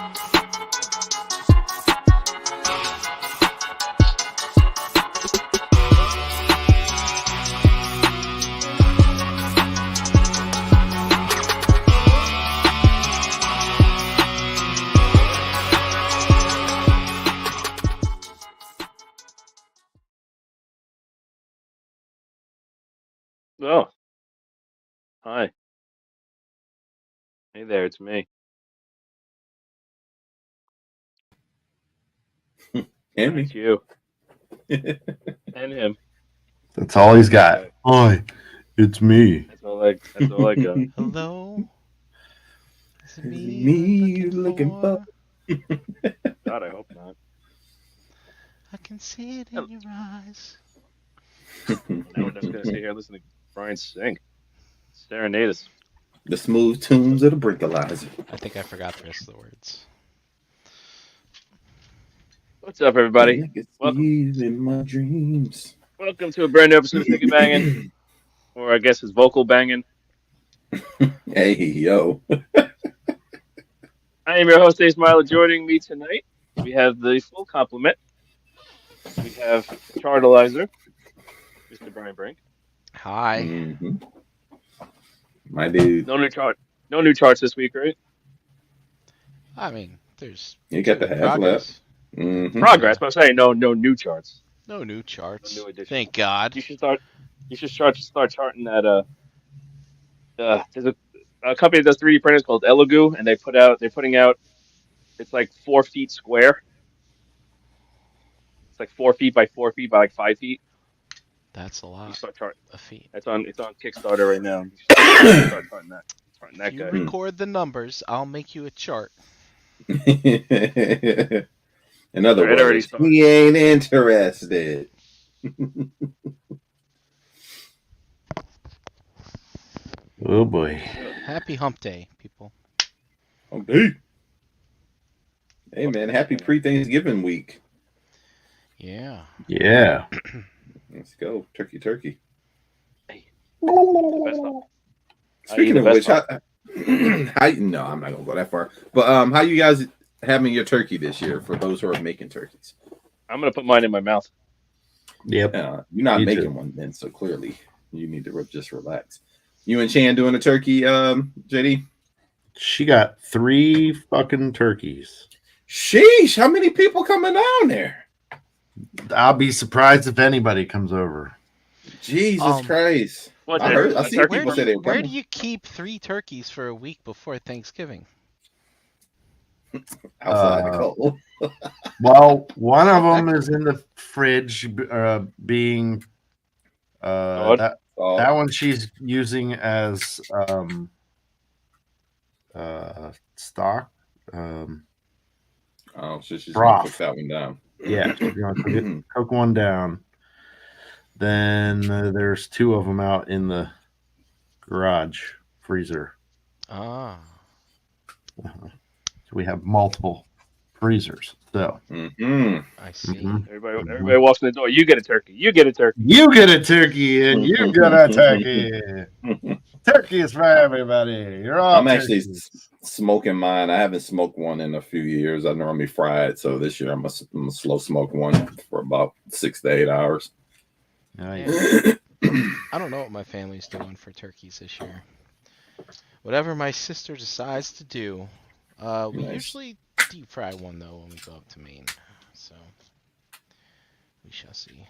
Oh, hi. Hey there, it's me. Henry. It's you. And him. That's all he's got. Okay. Hi, it's me. That's all I got. Hello? Is it Is it me me you're looking for? God, I hope not. I can see it in your eyes. Now we're just gonna sit here and listen to Brian sing. Serenade us. The smooth tunes of the breakalizer. I think I forgot the rest of the words. What's up, everybody? I can Welcome see in my dreams. welcome to a brand new episode of Figgah Bangin. Or I guess it's vocal banging. Hey, yo. I am your host, Ace Milo. Joining me tonight, we have the full complement. We have Chartalizer, Mr. Brian Brink. Hi. Mm-hmm. My dude. No new charts this week, right? I mean, there's You got the half progress. left. Mm-hmm. Progress, but I'm saying no new charts. No new charts. No new additions. Thank God. You should start charting that there's a company that does 3D printers called Elegoo, and they're putting out it's like 4 feet square. It's like 4 feet by 4 feet by like 5 feet. That's a You lot start charting. of feet. It's on Kickstarter right now. You should start charting that. Charting that If you guy. record the numbers, I'll make you a chart. In other It already words, started. he ain't interested. Oh boy. Happy hump day, people. Okay. Hey, man. Happy pre-Thanksgiving week. Yeah. Yeah. Let's go. Turkey. The best help. Speaking of the which, best no, I'm not gonna go that far. But how you guys having your turkey this year? For those who are making turkeys, I'm gonna put mine in my mouth. Yep. you're not Me making too. one then, so clearly you need to just relax. You and Chan doing a turkey, JD? She got 3 fucking turkeys. Sheesh! How many people coming down there? I'll be surprised if anybody comes over. Jesus Christ! What, I there's heard. I a see turkey people say they were Where do coming you keep 3 turkeys for a week before Thanksgiving? outside the cold. Well, one of them is in the fridge, being Thawed? that one she's using as stock. Oh, so she's Broth. gonna cook that one down. Yeah, she's gonna cook one down. Then there's 2 of them out in the garage freezer. Ah. So we have multiple freezers. So Mm-hmm. I see. Mhm. Everybody walks in the door. You get a turkey. You get a turkey. You get a turkey, and you get a turkey. Turkey is for everybody. You're all I'm actually turkeys. smoking mine. I haven't smoked one in a few years. I normally fry it, so this year I'm gonna slow smoke one for about 6 to 8 hours. Nice. I don't know what my family's doing for turkeys this year. Whatever my sister decides to do. We Nice. usually deep fry one though when we go up to Maine. So we shall see.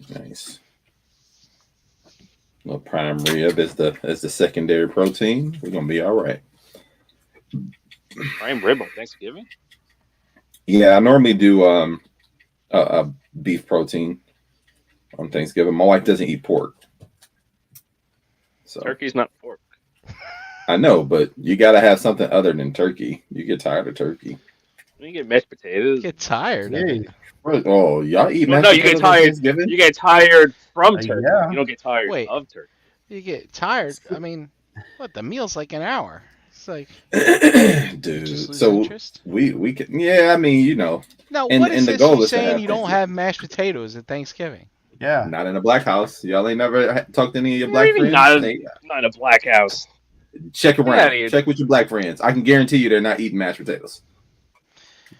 Nice. Well, prime rib as the secondary protein. We're gonna be all right. Prime rib on Thanksgiving? Yeah, I normally do a beef protein on Thanksgiving. My wife doesn't eat pork, so Turkey's not pork. I know, but you got to have something other than turkey. You get tired of turkey. You get mashed potatoes. Get tired of it. Oh, y'all eat Well, mashed no, you get potatoes on tired. Thanksgiving? You get tired from turkey. Yeah. You don't get tired Wait. of turkey. You get tired. I mean, what? The meal's like an hour. It's like, Dude, just lose so interest. we can. Yeah, I mean, you know, Now, and- what is and the this goal you is to saying have you don't Thanksgiving. have mashed potatoes at Thanksgiving? Yeah. not in a black house. Y'all ain't never talked to any of your What black do you mean friends. not in a black house? Check around. Yeah, Check with your black friends. I can guarantee you they're not eating mashed potatoes.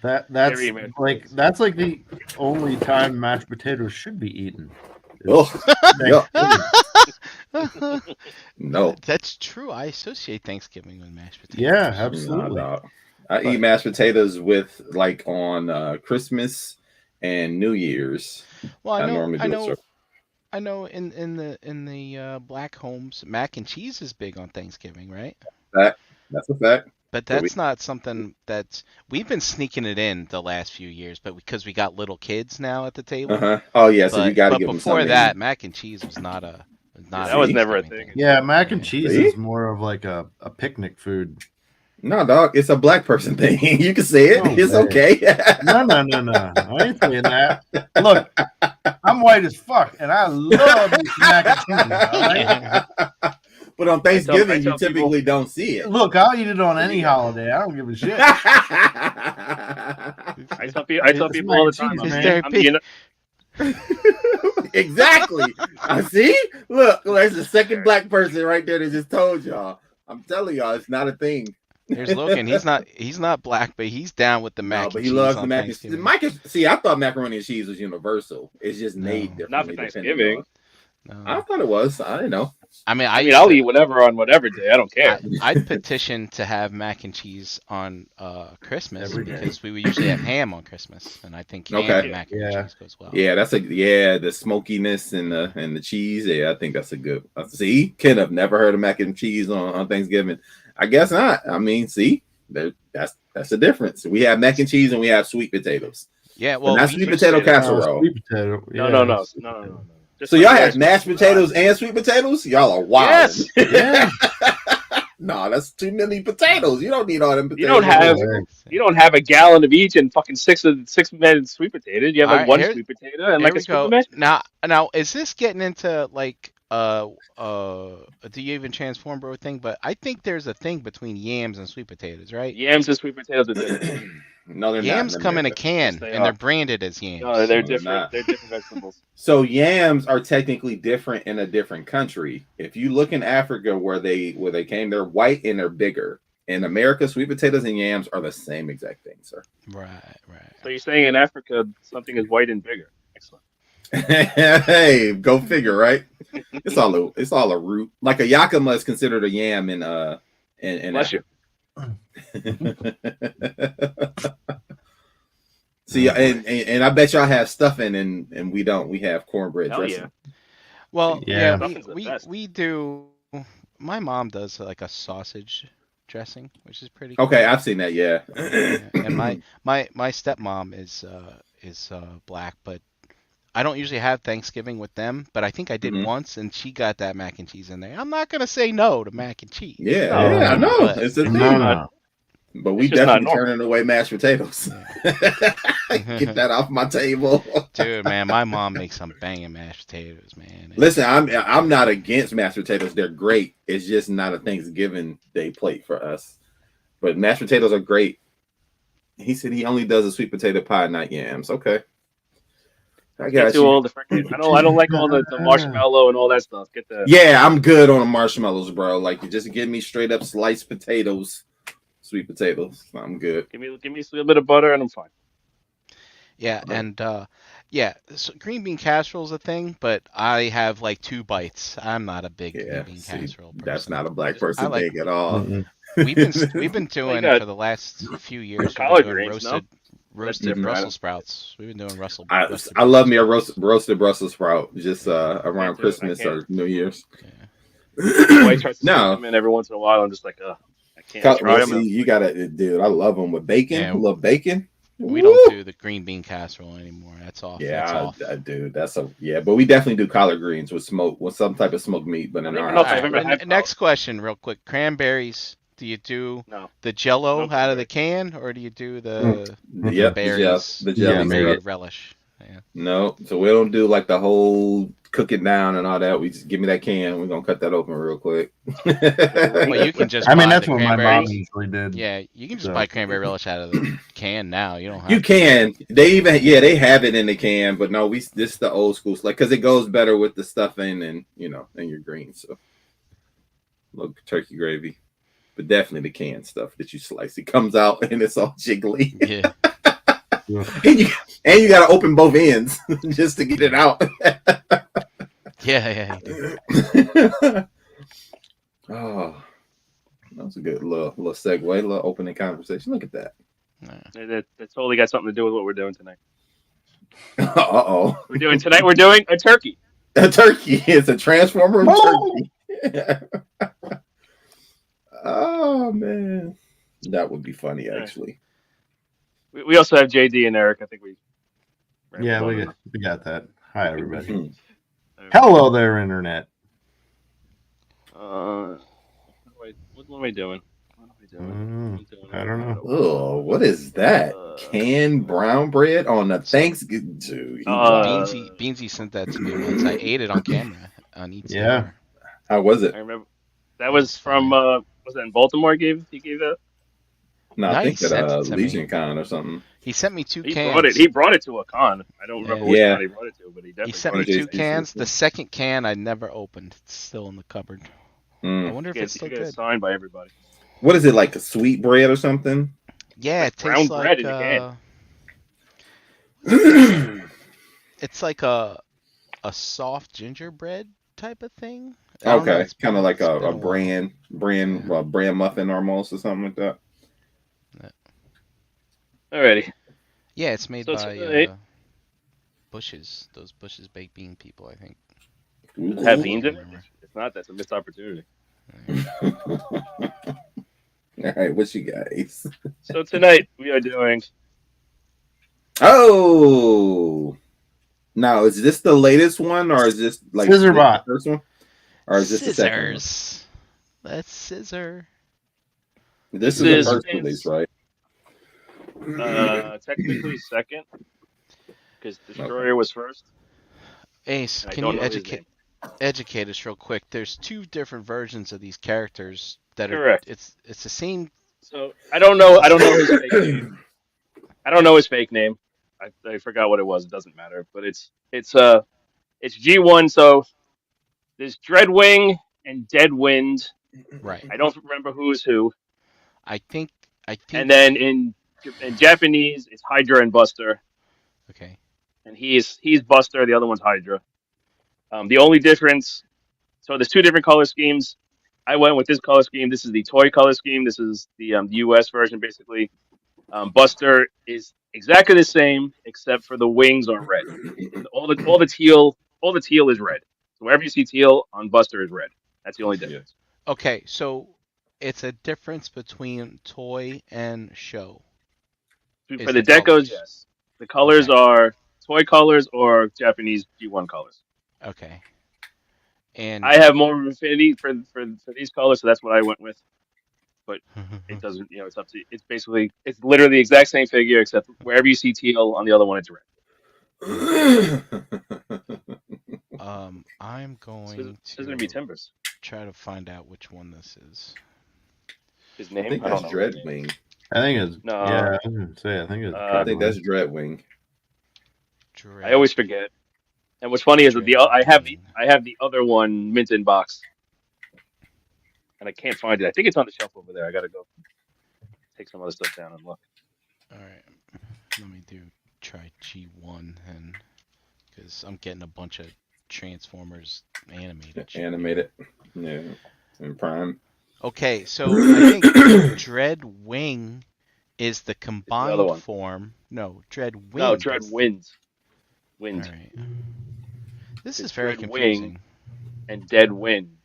That's Very mashed like potatoes. that's like the only time mashed potatoes should be eaten. Oh, yeah. Thanksgiving. No. That's true. I associate Thanksgiving with mashed potatoes. Yeah, Nah, absolutely. dog. I But- eat mashed potatoes with like on Christmas and New Year's. Well, I normally do it. I know. In the black homes, mac and cheese is big on Thanksgiving, right? That's a fact. But that's not something that's we've been sneaking it in the last few years, but because we got little kids now at the table. Uh-huh. Oh yeah, so you got to But give them before something. that, mac and cheese was not a That was never a Thanksgiving thing. Yeah, mac and cheese See? is more of like a picnic food. No, dog, it's a black person thing. You can say it. No It's way. okay. No. I ain't saying that. Look, I'm white as fuck, and I love me some mac and cheese. All right? But on Thanksgiving, I you tell people- typically don't see it. Look, I'll eat it on any holiday. I don't give a shit. I tell people all the time. It's I'm the, Exactly. I see. Look, there's the second black person right there that just told y'all. I'm telling y'all, it's not a thing. There's Logan. He's not black, but he's down with the mac No, but and he cheese loves the on mac and cheese. Thanksgiving. See, I thought macaroni and cheese was universal. It's just made differently. Not for Thanksgiving. on- No. I thought it was. I didn't know. I mean, I mean, I'll eat whatever on whatever day. I don't care. I'd petition to have mac and cheese on Christmas Every day. because we would usually have ham on Christmas, and I think ham Okay. and mac and Yeah. cheese goes well. Yeah, the smokiness and the cheese. Yeah, I think that's a good. See, Ken, I've never heard of mac and cheese on Thanksgiving. I guess not. I mean, see, that's the difference. We have mac and cheese and we have sweet potatoes. Yeah, Well, well, not sweet potato casserole. Sweet potato. No. Just So like y'all have mashed potatoes and sweet potatoes? Y'all are wild. Yes. Yeah. No, that's too many potatoes. You don't need all them potatoes. You don't have a gallon of each and fucking six men sweet potatoes. You have All like right, one here- sweet potato and here like we a scoop go. of mashed. Now, is this getting into like do you even transform bro thing? But I think there's a thing between yams and sweet potatoes, right? Yams and sweet potatoes are different. No, they're Yams not. come in a can Yes, they and are. they're branded as yams. No, they're No, they're different. not. They're different vegetables. So yams are technically different in a different country. If you look in Africa where they came, they're white and they're bigger. In America, sweet potatoes and yams are the same exact thing, sir. Right. So you're saying in Africa something is white and bigger. Excellent. Hey, go figure, right? It's all a root. Like a yakima is considered a yam in Bless you. See, and I bet y'all have stuffing and we don't. We have cornbread Hell dressing. yeah. Well, Yeah. Stuffin's the best. we do. My mom does like a sausage dressing, which is pretty. Okay, I've seen that. Yeah. Yeah, and my stepmom is black, but I don't usually have Thanksgiving with them. But I think I did Mhm. once, and she got that mac and cheese in there. I'm not gonna say no to mac and cheese. Yeah, No, I know. but- It's a thing. No. But we It's just not definitely normal. turning away mashed potatoes. Get that off my table. Dude, man, my mom makes some banging mashed potatoes, man. Listen, I'm not against mashed potatoes. They're great. It's just not a Thanksgiving Day plate for us. But mashed potatoes are great. He said he only does a sweet potato pie, not yams. Okay. I Get got too you. old. I don't like all the marshmallow and all that stuff. Get the Yeah, I'm good on the marshmallows, bro. Like, you just give me straight up sliced potatoes, sweet potatoes. I'm good. give me a little bit of butter and I'm fine. Yeah, Right. and so green bean casserole is a thing, but I have like 2 bites. I'm not a big Yeah, green bean see, casserole person. that's not a black I person like- thing at all. Mm-mm. We've been doing that. for the last few years. we've been Collard doing greens, no? roasted different. Brussels sprouts. We've been doing roasted. I Brussels love me a sprouts. roasted Brussels sprout just around I Christmas can't. or New Year's. My wife tries to No. sneak them in every once in a while. I'm just like, I can't Well, try them. see, you gotta, dude. I love them with bacon. Yeah. I love bacon. We Woo! don't do the green bean casserole anymore. That's off. That's Yeah, off. I do. But we definitely do collard greens with some type of smoked meat. But in I don't our even know if house, I've ever had Next question, real quick. Cranberries. Do you do No. the Jello No out of the can, or do you do the yep, berries? the Yeah, jelly maybe. syrup. relish? Yeah. No, so we don't do like the whole cook it down and all that. We just give me that can. We're gonna cut that open real quick. Well, you can just. I mean, buy that's the what my mom cranberries. usually did. Yeah, you can just So- buy cranberry relish out of the can now. You don't have. You can. They they have it in the can, but no, this is the old school, like, because it goes better with the stuffing and and your greens. So little turkey gravy, but definitely the canned stuff that you slice. It comes out and it's all jiggly, Yeah. and you got to open both ends just to get it out. Yeah, you do. Oh, that was a good little segue, little opening conversation. Look at that. That totally got something to do with what we're doing tonight. Uh-oh. We're doing a turkey. A turkey. It's a transformer of turkey. Oh man, that would be funny actually. We also have JD and Eric. I think we. Yeah, we got that. Hi, everybody. Mhm. Hello there, Internet. What am I doing? I don't know. Oh, what is that? Canned brown bread on a Thanksgiving. Beansy sent that to me once. I ate it on camera on ETR. Yeah. How was it? I remember that was from was that in Baltimore? He gave that. No, No, I he think sent at it to me. Legion Con or something. He sent me 2 He cans. brought it to a con. I don't remember which con he brought it to, but he definitely. He sent me 2 cans. The second can I never opened. It's still in the cupboard. I wonder if it's still good. Signed by everybody. What is it, like a sweet bread or something? Yeah, it brown tastes bread like in a can. it's like a soft gingerbread type of thing. I don't know, Okay, kind of like it's a been while. brand muffin almost or something like that. Alrighty. Yeah, it's made by tonight, Bush's. Those Bush's baked bean people, I think. Does it have beans in it? If not, that's a missed opportunity. All right, what you guys? So tonight we are doing. Oh, now is this the latest one, or is this like Scissorbot? the first one, or is this the second one? Scissors. Let's scissor. This is the first release, right? Technically second, because Destroyer was first. Ace, can you educate us real quick? There's 2 different versions of these characters that are correct. It's the same. So I don't know his fake name. I don't know his fake name. I forgot what it was. It doesn't matter. But it's G1. So there's Dreadwing and Deadwind. Right. I don't remember who's who. I think. And then in Japanese, it's Hydra and Buster. Okay. And he's Buster. The other one's Hydra. The only difference. So there's 2 different color schemes. I went with this color scheme. This is the toy color scheme. This is the US version, basically. Buster is exactly the same, except for the wings are red. All the teal is red. So wherever you see teal on Buster is red. That's the only difference. Okay, so it's a difference between toy and show. For the decos, yes. The colors are toy colors or Japanese G1 colors. Okay. And I have more of an affinity for these colors, so that's what I went with. But it doesn't, it's up to you. It's literally the exact same figure, except wherever you see teal on the other one, it's red. I'm going to be Timbers. Try to find out which one this is. His name? I think that's Dreadwing. I think it's no. Yeah, I was gonna say I think it's. I think that's Dreadwing. I always forget. And what's funny is that I have the other one mint in box, and I can't find it. I think it's on the shelf over there. I gotta go take some other stuff down and look. All right, let me try G1 and because I'm getting a bunch of Transformers animated. Yeah, in Prime. Okay, so I think Dreadwing is the combined form. No, Dreadwind. No, Dreadwind. Wind. All right. This is very confusing. And Deadwind.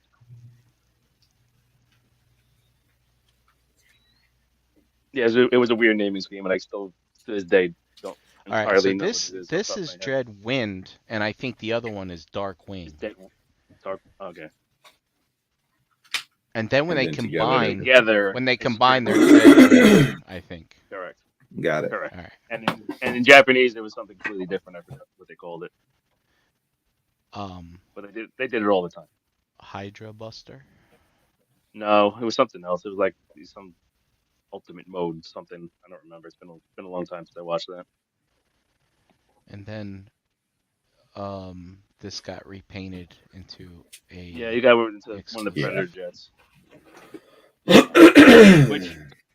Yeah, it was a weird naming scheme, and I still, to this day, don't entirely know what it is. This is Dreadwind, and I think the other one is Darkwing. Okay. And then when they combine, they're Dreadwind, I think. Correct. Got it. Correct. All right. And in Japanese, it was something completely different. I forgot what they called it. But they did it all the time. Hydra Buster? No, it was something else. It was like some ultimate mode, something. I don't remember. It's been a long time since I watched that. And then, this got repainted into a. Yeah, you got into one of the Predator jets.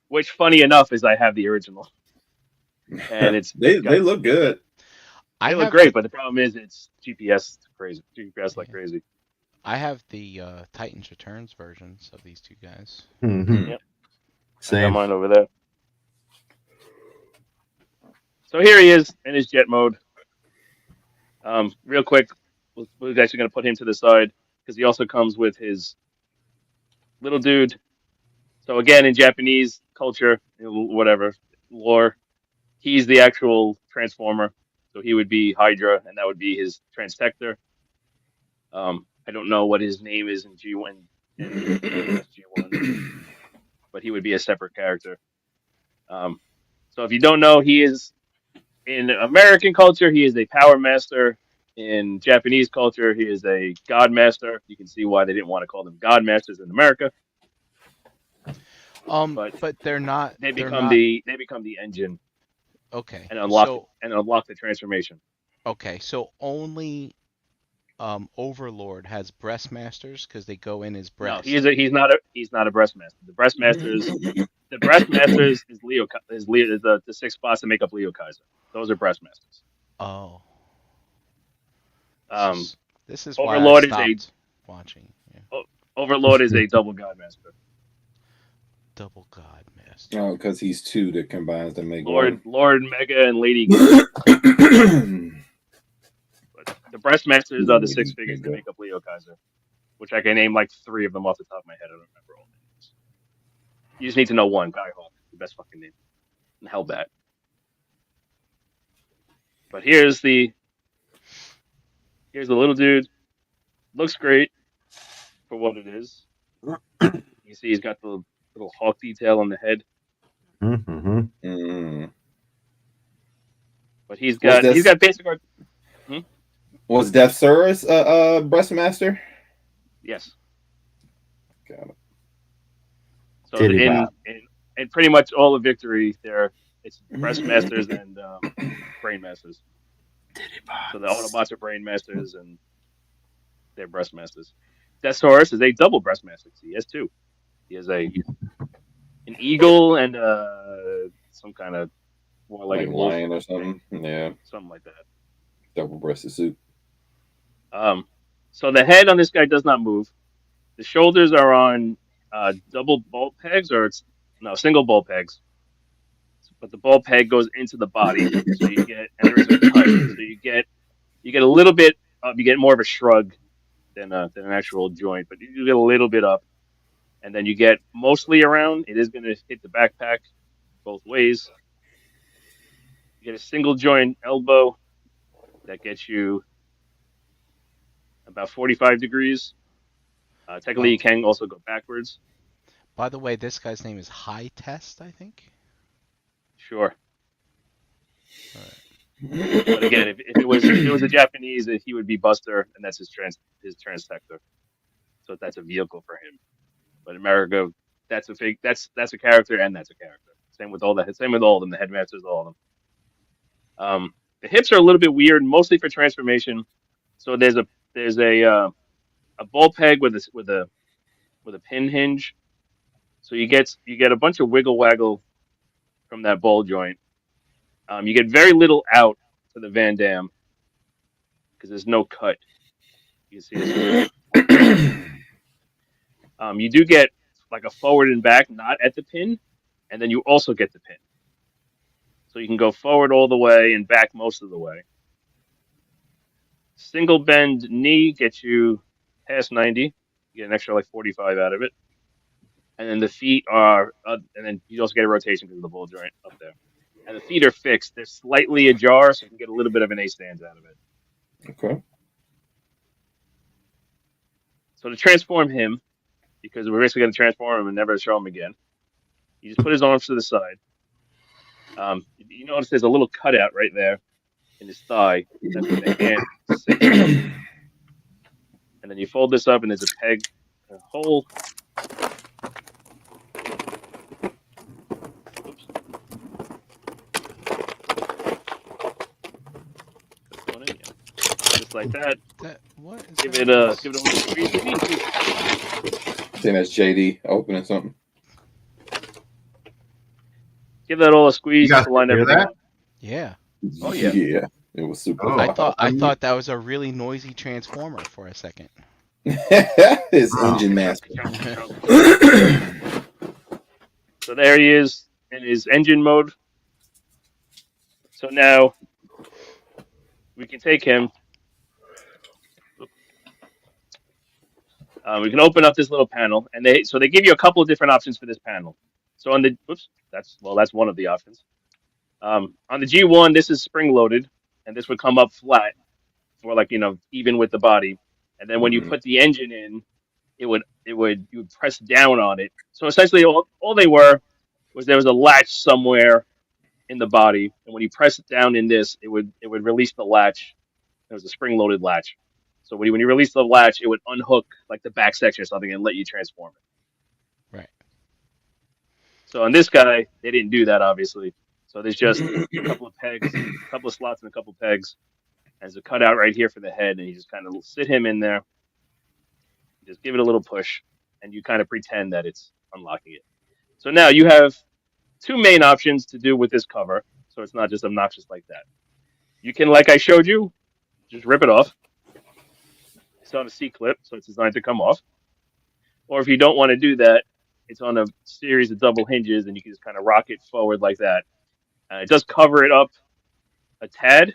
Which funny enough is I have the original, and they look good. They look great, but the problem is it's GPS crazy. GPS like Yeah. crazy. I have the Titans Returns versions of these two guys. Mm-hmm. Yep. I got Same. mine over there. So here he is in his jet mode. Real quick, we're actually going to put him to the side because he also comes with his little dude. So again, in Japanese culture, whatever lore, he's the actual transformer. So he would be Hydra, and that would be his transtector. I don't know what his name is in G1 and G1, but he would be a separate character. So if you don't know, he is in American culture, he is a power master. In Japanese culture, he is a god master. You can see why they didn't want to call them god masters in America. But But they're not. they They're become not. the engine Okay. and unlock the transformation. So only Overlord has breast masters because they go in his No, breast. he's not a breast master. The breast masters is Leo is the six spots that make up Leo Kaiser. Those are breast masters. Oh. Um, This is why I Overlord stopped watching. Yeah. Overlord is a double god master. Double God Master. Oh, because he's two that combines to make Lord Mega and Lady. one. But the breast masters are the six figures that make up Leo Kaiser, which I can name like three of them off the top of my head. I don't remember all the names. You just need to know one. Guy-Hawk, the best fucking name. And Hellbat. But here's the little dude. Looks great for what it is. You see, he's got the little hawk detail on the head. Mm-hmm. Mm. But he's got basic art. Was Death Saurus breastmaster? Yes. Got it. So in pretty much all of Victory, it's breastmasters and brain masters. So the Autobots are brain masters and they're breastmasters. Death Saurus is a double breastmaster. He has two. He has an eagle and some kind of like lion or something. Yeah, something like that. Double-breasted suit. So the head on this guy does not move. The shoulders are on double bolt pegs, or single bolt pegs. But the bolt peg goes into the body, so you get, and there is a cut, so you get a little bit. You get more of a shrug than an actual joint, but you get a little bit up, and then you get mostly around. It is going to hit the backpack both ways. You get a single joint elbow that gets you about 45 degrees. Technically, you can also go backwards. By the way, this guy's name is High Test, I think. Sure. Right. But again, if it was a Japanese, he would be Buster, and that's his transtector. So that's a vehicle for him. But in America, that's a character, and that's a character. Same with all of them. The headmasters, all of them. The hips are a little bit weird, mostly for transformation. So there's a ball peg with a pin hinge. So you get a bunch of wiggle waggle from that ball joint. You get very little out to the Van Damme because there's no cut. You can see this. You do get like a forward and back, not at the pin, and then you also get the pin. So you can go forward all the way and back most of the way. Single bend knee gets you past 90. You get an extra like 45 out of it. And then the feet are, and then you also get a rotation because of the ball joint up there. And the feet are fixed. They're slightly ajar, so you can get a little bit of an A stance out of it. Okay. So to transform him, because we're basically going to transform him and never show him again, you just put his arms to the side. You notice there's a little cutout right there in his thigh. That's where the hand sits. And then you fold this up, and there's a peg, a hole. Oops. Just like that. What is Give it a little squeeze. think that's JD opening something. Give that all a squeeze You just guys to line hear everything that? up. Yeah. Oh, yeah. Yeah, it was super Oh. I loud. thought that was a really noisy transformer for a second. His Oh. engine master. So there he is in his engine mode. So now we can take him. We can open up this little panel, and they give you a couple of different options for this panel. So on the that's one of the options. On the G1, this is spring loaded, and this would come up flat, or like even with the body. And then when you put the engine in, you would press down on it. So essentially, all they were was there was a latch somewhere in the body, and when you press it down in this, it would release the latch. It was a spring loaded latch. So when you release the latch, it would unhook like the back section or something and let you transform it. Right. So on this guy, they didn't do that obviously. So there's just a couple of pegs, a couple of slots, and a couple of pegs. There's a cutout right here for the head, and you just kind of sit him in there. Just give it a little push, and you kind of pretend that it's unlocking it. So now you have two main options to do with this cover, so it's not just obnoxious like that. You can, like I showed you, just rip it off. It's on a C-clip, so it's designed to come off. Or if you don't want to do that, it's on a series of double hinges, and you can just kind of rock it forward like that. It does cover it up a tad,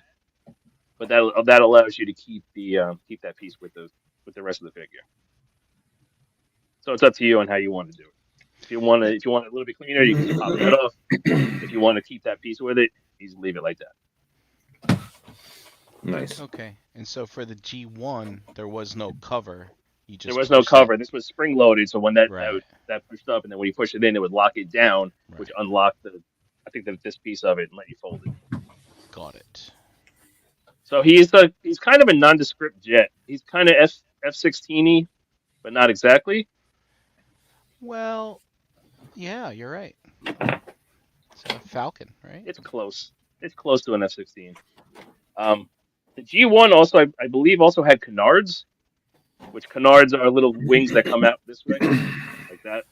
but that allows you to keep keep that piece with the rest of the figure. So it's up to you on how you want to do it. If you want it a little bit cleaner, you can just pop that off. If you want to keep that piece with it, you just leave it like that. Nice. Okay. And so for the G1, there was no cover. There was no cover. This was spring loaded, so when that pushed up, and then when you push it in, it would lock it down, which unlocked this piece of it and let you fold it. Got it. So he's kind of a nondescript jet. He's kind of F-16y, but not exactly. Well, yeah, you're right. It's a Falcon, right? It's close. It's close to an F-16. The G1 also, I believe, also had canards, which canards are little wings that come out this way, like that.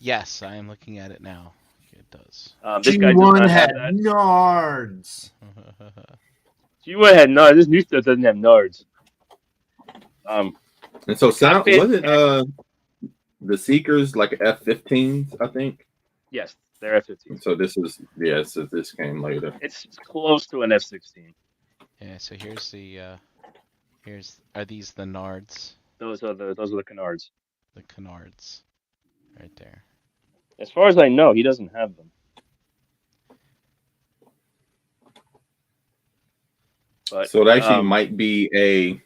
Yes, I am looking at it now. It does. This guy does not have had that. nards. G1 had nards. This new stuff doesn't have nards. And so sound wasn't the Seekers like F-15s, I think. Yes, they're F-15. So so this came later. It's close to an F-16. Yeah. So are these the nards? Those are the canards. The canards, right there. As far as I know, he doesn't have them. But, so it actually might be a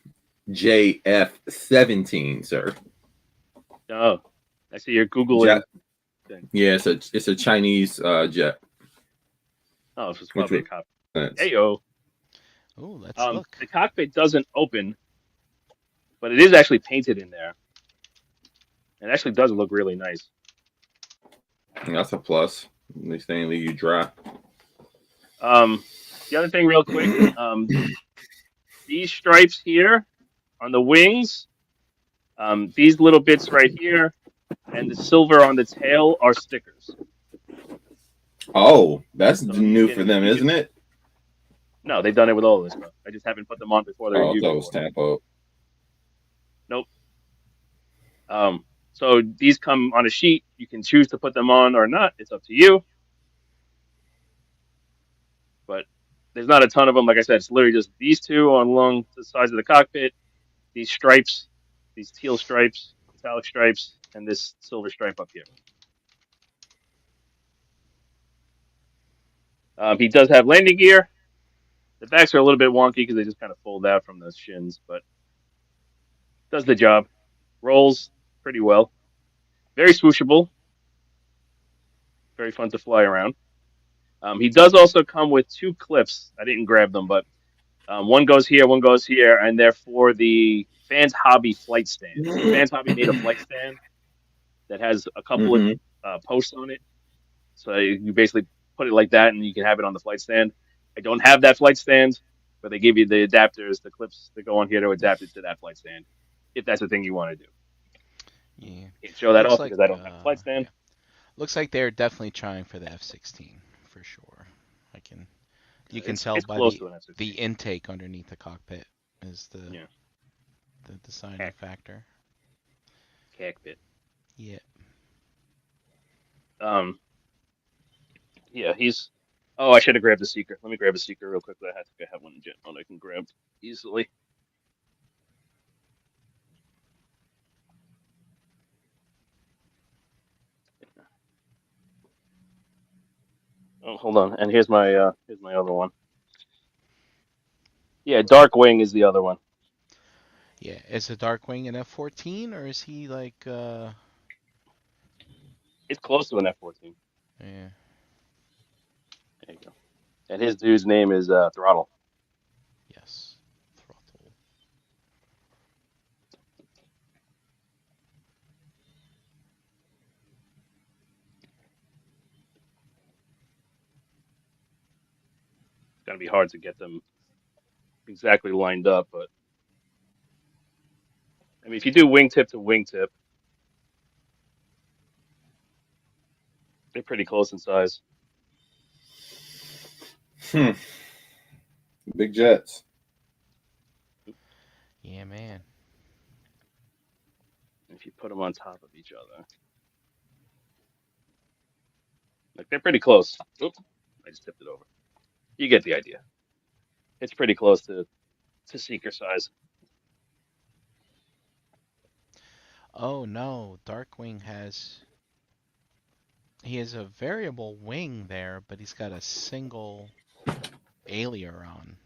JF-17, sir. Oh, I see you're Googling. Yeah, it's a Chinese jet. Oh, it's probably a cockpit. Heyo. Oh, let's look. The cockpit doesn't open, but it is actually painted in there. It actually does look really nice. That's a plus. At least they didn't leave you dry. The other thing, real quick, these stripes here on the wings, these little bits right here, and the silver on the tail are stickers. Oh, that's new for them, isn't it? No, they've done it with all of this stuff. I just haven't put them on before they're used. Oh, that was Tampo. Nope. So these come on a sheet. You can choose to put them on or not. It's up to you. But there's not a ton of them. Like I said, it's literally just these two along the sides of the cockpit, these stripes, these teal stripes, metallic stripes, and this silver stripe up here. He does have landing gear. The backs are a little bit wonky because they just kind of fold out from the shins, but does the job. Rolls pretty well. Very swooshable. Very fun to fly around. He does also come with two clips. I didn't grab them, but one goes here, and they're for the Fans Hobby flight stand. So Fans Hobby made a flight stand that has a couple of posts on it. So you basically put it like that, and you can have it on the flight stand. I don't have that flight stand, but they give you the adapters, the clips that go on here to adapt it to that flight stand, if that's the thing you want to do. Yeah. show that Looks off like because I don't have a flight stand. yeah. Looks like they're definitely trying for the F-16 for sure. You can tell It's by close to an F-16. the intake underneath the cockpit is the Yeah. deciding factor. Cockpit. Yeah. Yeah, he's. Oh, I should have grabbed the seeker. Let me grab a seeker real quickly. I think I have one I can grab easily. Oh, hold on. And here's my other one. Yeah, Darkwing is the other one. Yeah. Is the Darkwing an F-14 or is he like It's close to an F-14. yeah. There you go. And his dude's name is Throttle. Yes. Throttle. It's gonna be hard to get them exactly lined up, but I mean, if you do wingtip to wingtip, they're pretty close in size. Big jets. Yeah, man. If you put them on top of each other, like they're pretty close. Oops, I just tipped it over. You get the idea. It's pretty close to seeker size. Oh no, Darkwing he has a variable wing there, but he's got a single aileron.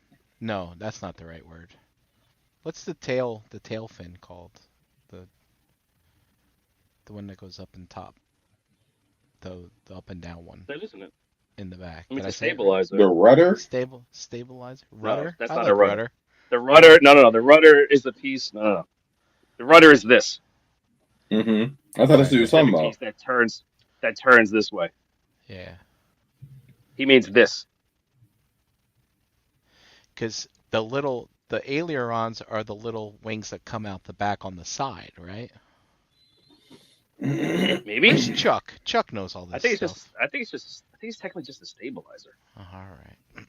No, that's not the right word. What's the tail fin called? The one that goes up and top. The up and down one That isn't it? in the back. I mean, Did I it's a say it right? stabilizer. The rudder? Stabilizer? No, Rudder? that's I not like a rudder. The rudder, no. The rudder is the piece. No. The rudder is this. Mm-hmm. I thought that's what you were It's every talking piece about. that turns this way. Yeah. He means this. Because the ailerons are the little wings that come out the back on the side, right? Maybe. Where's Chuck? Chuck knows all this stuff. I think it's technically just a stabilizer. Oh, all right.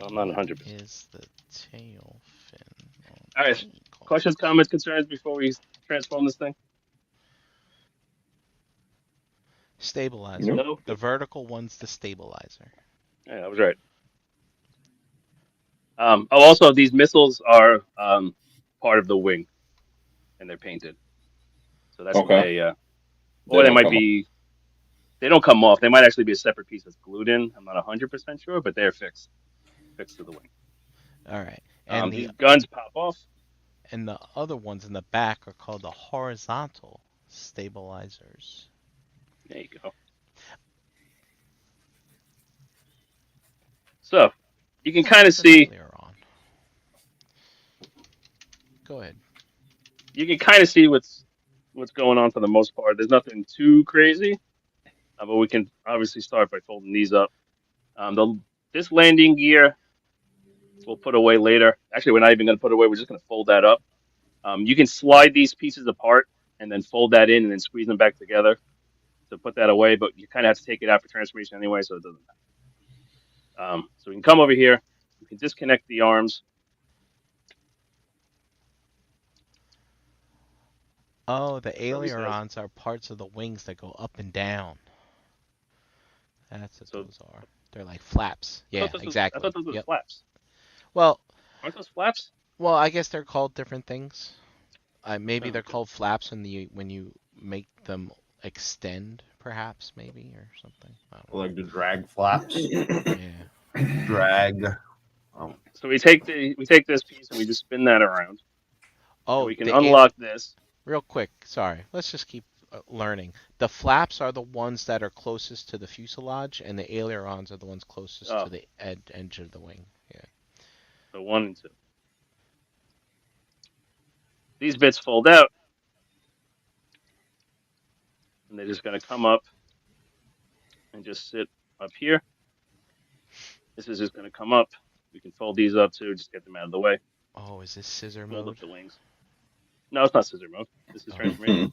I'm not 100%. Is the tail fin? All right. Questions, comments, concerns before we transform this thing? Stabilizer. No. The vertical one's the stabilizer. Yeah, I was right. Also, these missiles are part of the wing, and they're painted. So that's what Okay. they. Or they might be. They don't come off. They might actually be a separate piece that's glued in. I'm not 100% sure, but they're fixed to the wing. All right. And these guns pop off. And the other ones in the back are called the horizontal stabilizers. There you go. So you can kind of see. Go ahead. You can kind of see what's going on for the most part. There's nothing too crazy, but we can obviously start by folding these up. This landing gear we'll put away later. Actually, we're not even going to put it away. We're just going to fold that up. You can slide these pieces apart and then fold that in and then squeeze them back together to put that away. But you kind of have to take it out for transformation anyway, so it doesn't matter. So we can come over here. We can disconnect the arms. Oh, the ailerons are parts of the wings that go up and down. That's what those are. They're like flaps. Yeah, exactly. I thought those were flaps. Well, aren't those flaps? Well, I guess they're called different things. Maybe they're called flaps when you make them extend, perhaps, maybe, or something. Like the drag flaps. Yeah. Drag. Oh. So we take this piece and we just spin that around. Oh, we can unlock this. Real quick, sorry. Let's just keep learning. The flaps are the ones that are closest to the fuselage, and the ailerons are the ones closest to the edge of the wing. Yeah. So 1 and 2. These bits fold out, and they're just going to come up and just sit up here. This is just going to come up. We can fold these up too, just get them out of the way. Oh, is this scissor fold mode? Up the wings. No, it's not scissor mode. This is transformation.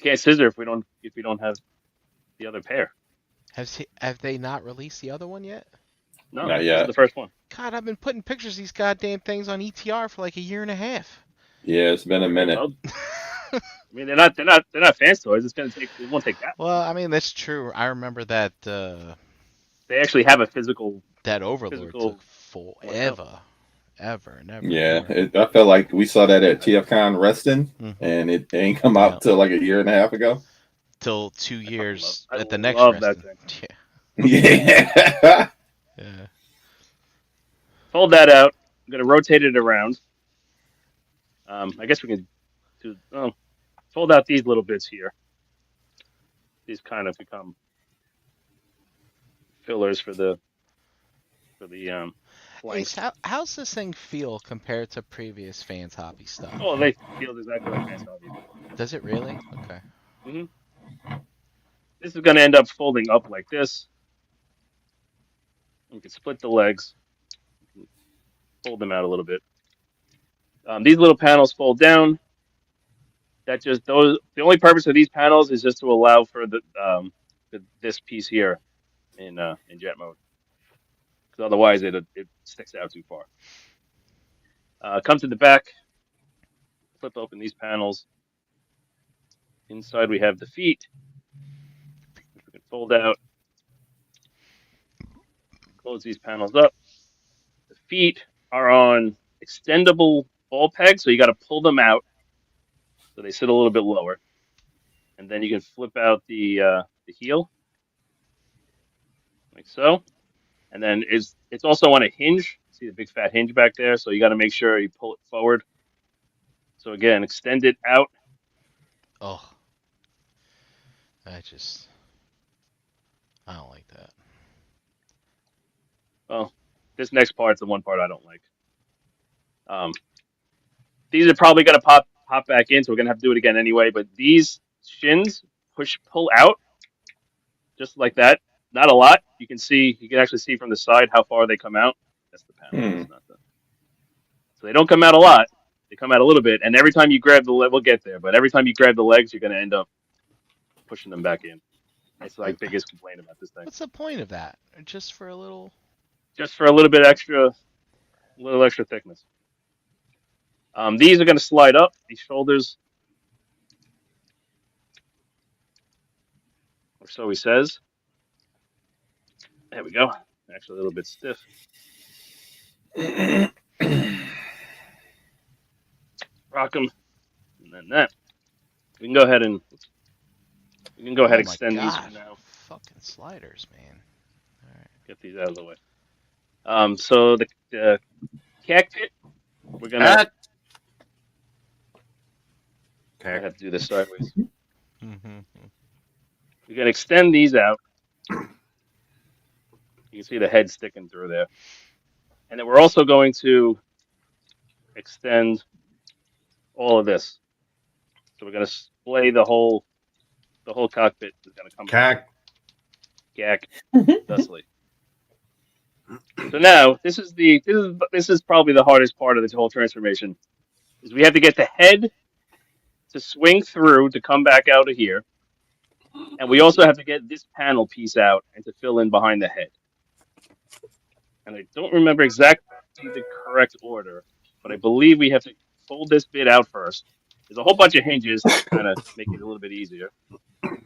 can't scissor if we don't have the other pair. Have they not released the other one yet? No, Not this yet. is the first one. God, I've been putting pictures of these goddamn things on ETR for like a year and a half. Yeah, it's been a minute. Well, I mean, they're not fans toys. It won't take that. Well, I mean that's true. I remember that They actually have a physical. that Overlord Physical took forever, ever. Yeah, I felt like we saw that at TFCon Reston, and it ain't come out till like a year and a half ago. Till 2 years I at the next love that Reston. thing. Yeah. Yeah. Fold that out. I'm gonna rotate it around. I guess we can fold out these little bits here. These kind of become fillers for the Hey, flanks. so how's this thing feel compared to previous Fans Hobby stuff? Oh, they feel exactly like Fans Hobby. Does it really? Okay. This is gonna end up folding up like this. We can split the legs, fold them out a little bit. These little panels fold down. That just those. The only purpose of these panels is just to allow for this piece here in jet mode, because otherwise it sticks out too far. Come to the back, flip open these panels. Inside we have the feet, which we can fold out. Close these panels up. The feet are on extendable ball pegs, so you got to pull them out so they sit a little bit lower, and then you can flip out the heel like so. And then it's also on a hinge. See the big fat hinge back there, so you got to make sure you pull it forward. So again, extend it out. Oh. I don't like that. Well, this next part's the one part I don't like. These are probably gonna pop back in, so we're gonna have to do it again anyway. But these shins pull out just like that. Not a lot. You can actually see from the side how far they come out. That's the panel. So they don't come out a lot. They come out a little bit, and every time you grab the leg, we'll get there. But every time you grab the legs, you're gonna end up pushing them back in. That's like biggest complaint about this thing. What's the point of that? Just for a little bit extra, little extra thickness. These are going to slide up. These shoulders, or so he says. There we go. Actually, a little bit stiff. Rock them, and then that. We can go ahead and extend these for now. Fucking sliders, man. All right. Get these out of the way. So the cockpit, we're gonna. I have to do this sideways. We're gonna extend these out. You can see the head sticking through there, and then we're also going to extend all of this. So we're gonna splay the whole cockpit is gonna come. Gack. Thusly. So now this is probably the hardest part of this whole transformation. Is we have to get the head to swing through to come back out of here, and we also have to get this panel piece out and to fill in behind the head. And I don't remember exactly the correct order, but I believe we have to fold this bit out first. There's a whole bunch of hinges to kind of make it a little bit easier. I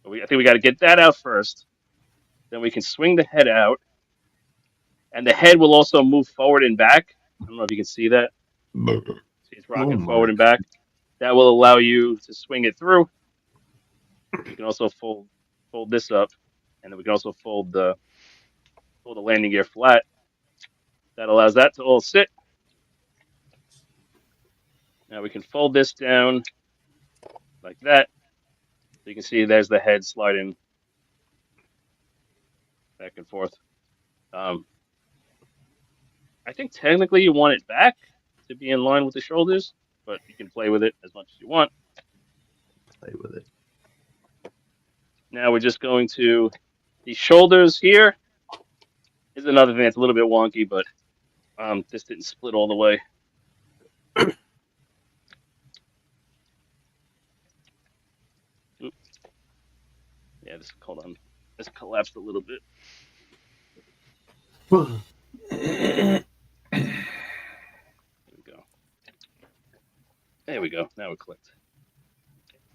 think we got to get that out first. Then we can swing the head out, and the head will also move forward and back. I don't know if you can see that. See, it's rocking forward and back. That will allow you to swing it through. You can also fold this up, and then we can also fold the landing gear flat. That allows that to all sit. Now we can fold this down like that. So you can see there's the head sliding back and forth. I think technically you want it back to be in line with the shoulders, but you can play with it as much as you want. Play with it. Now we're just going to the shoulders here. Is another thing that's a little bit wonky, but this didn't split all the way. hold on. This collapsed a little bit. There we go. There we go. Now it clicked.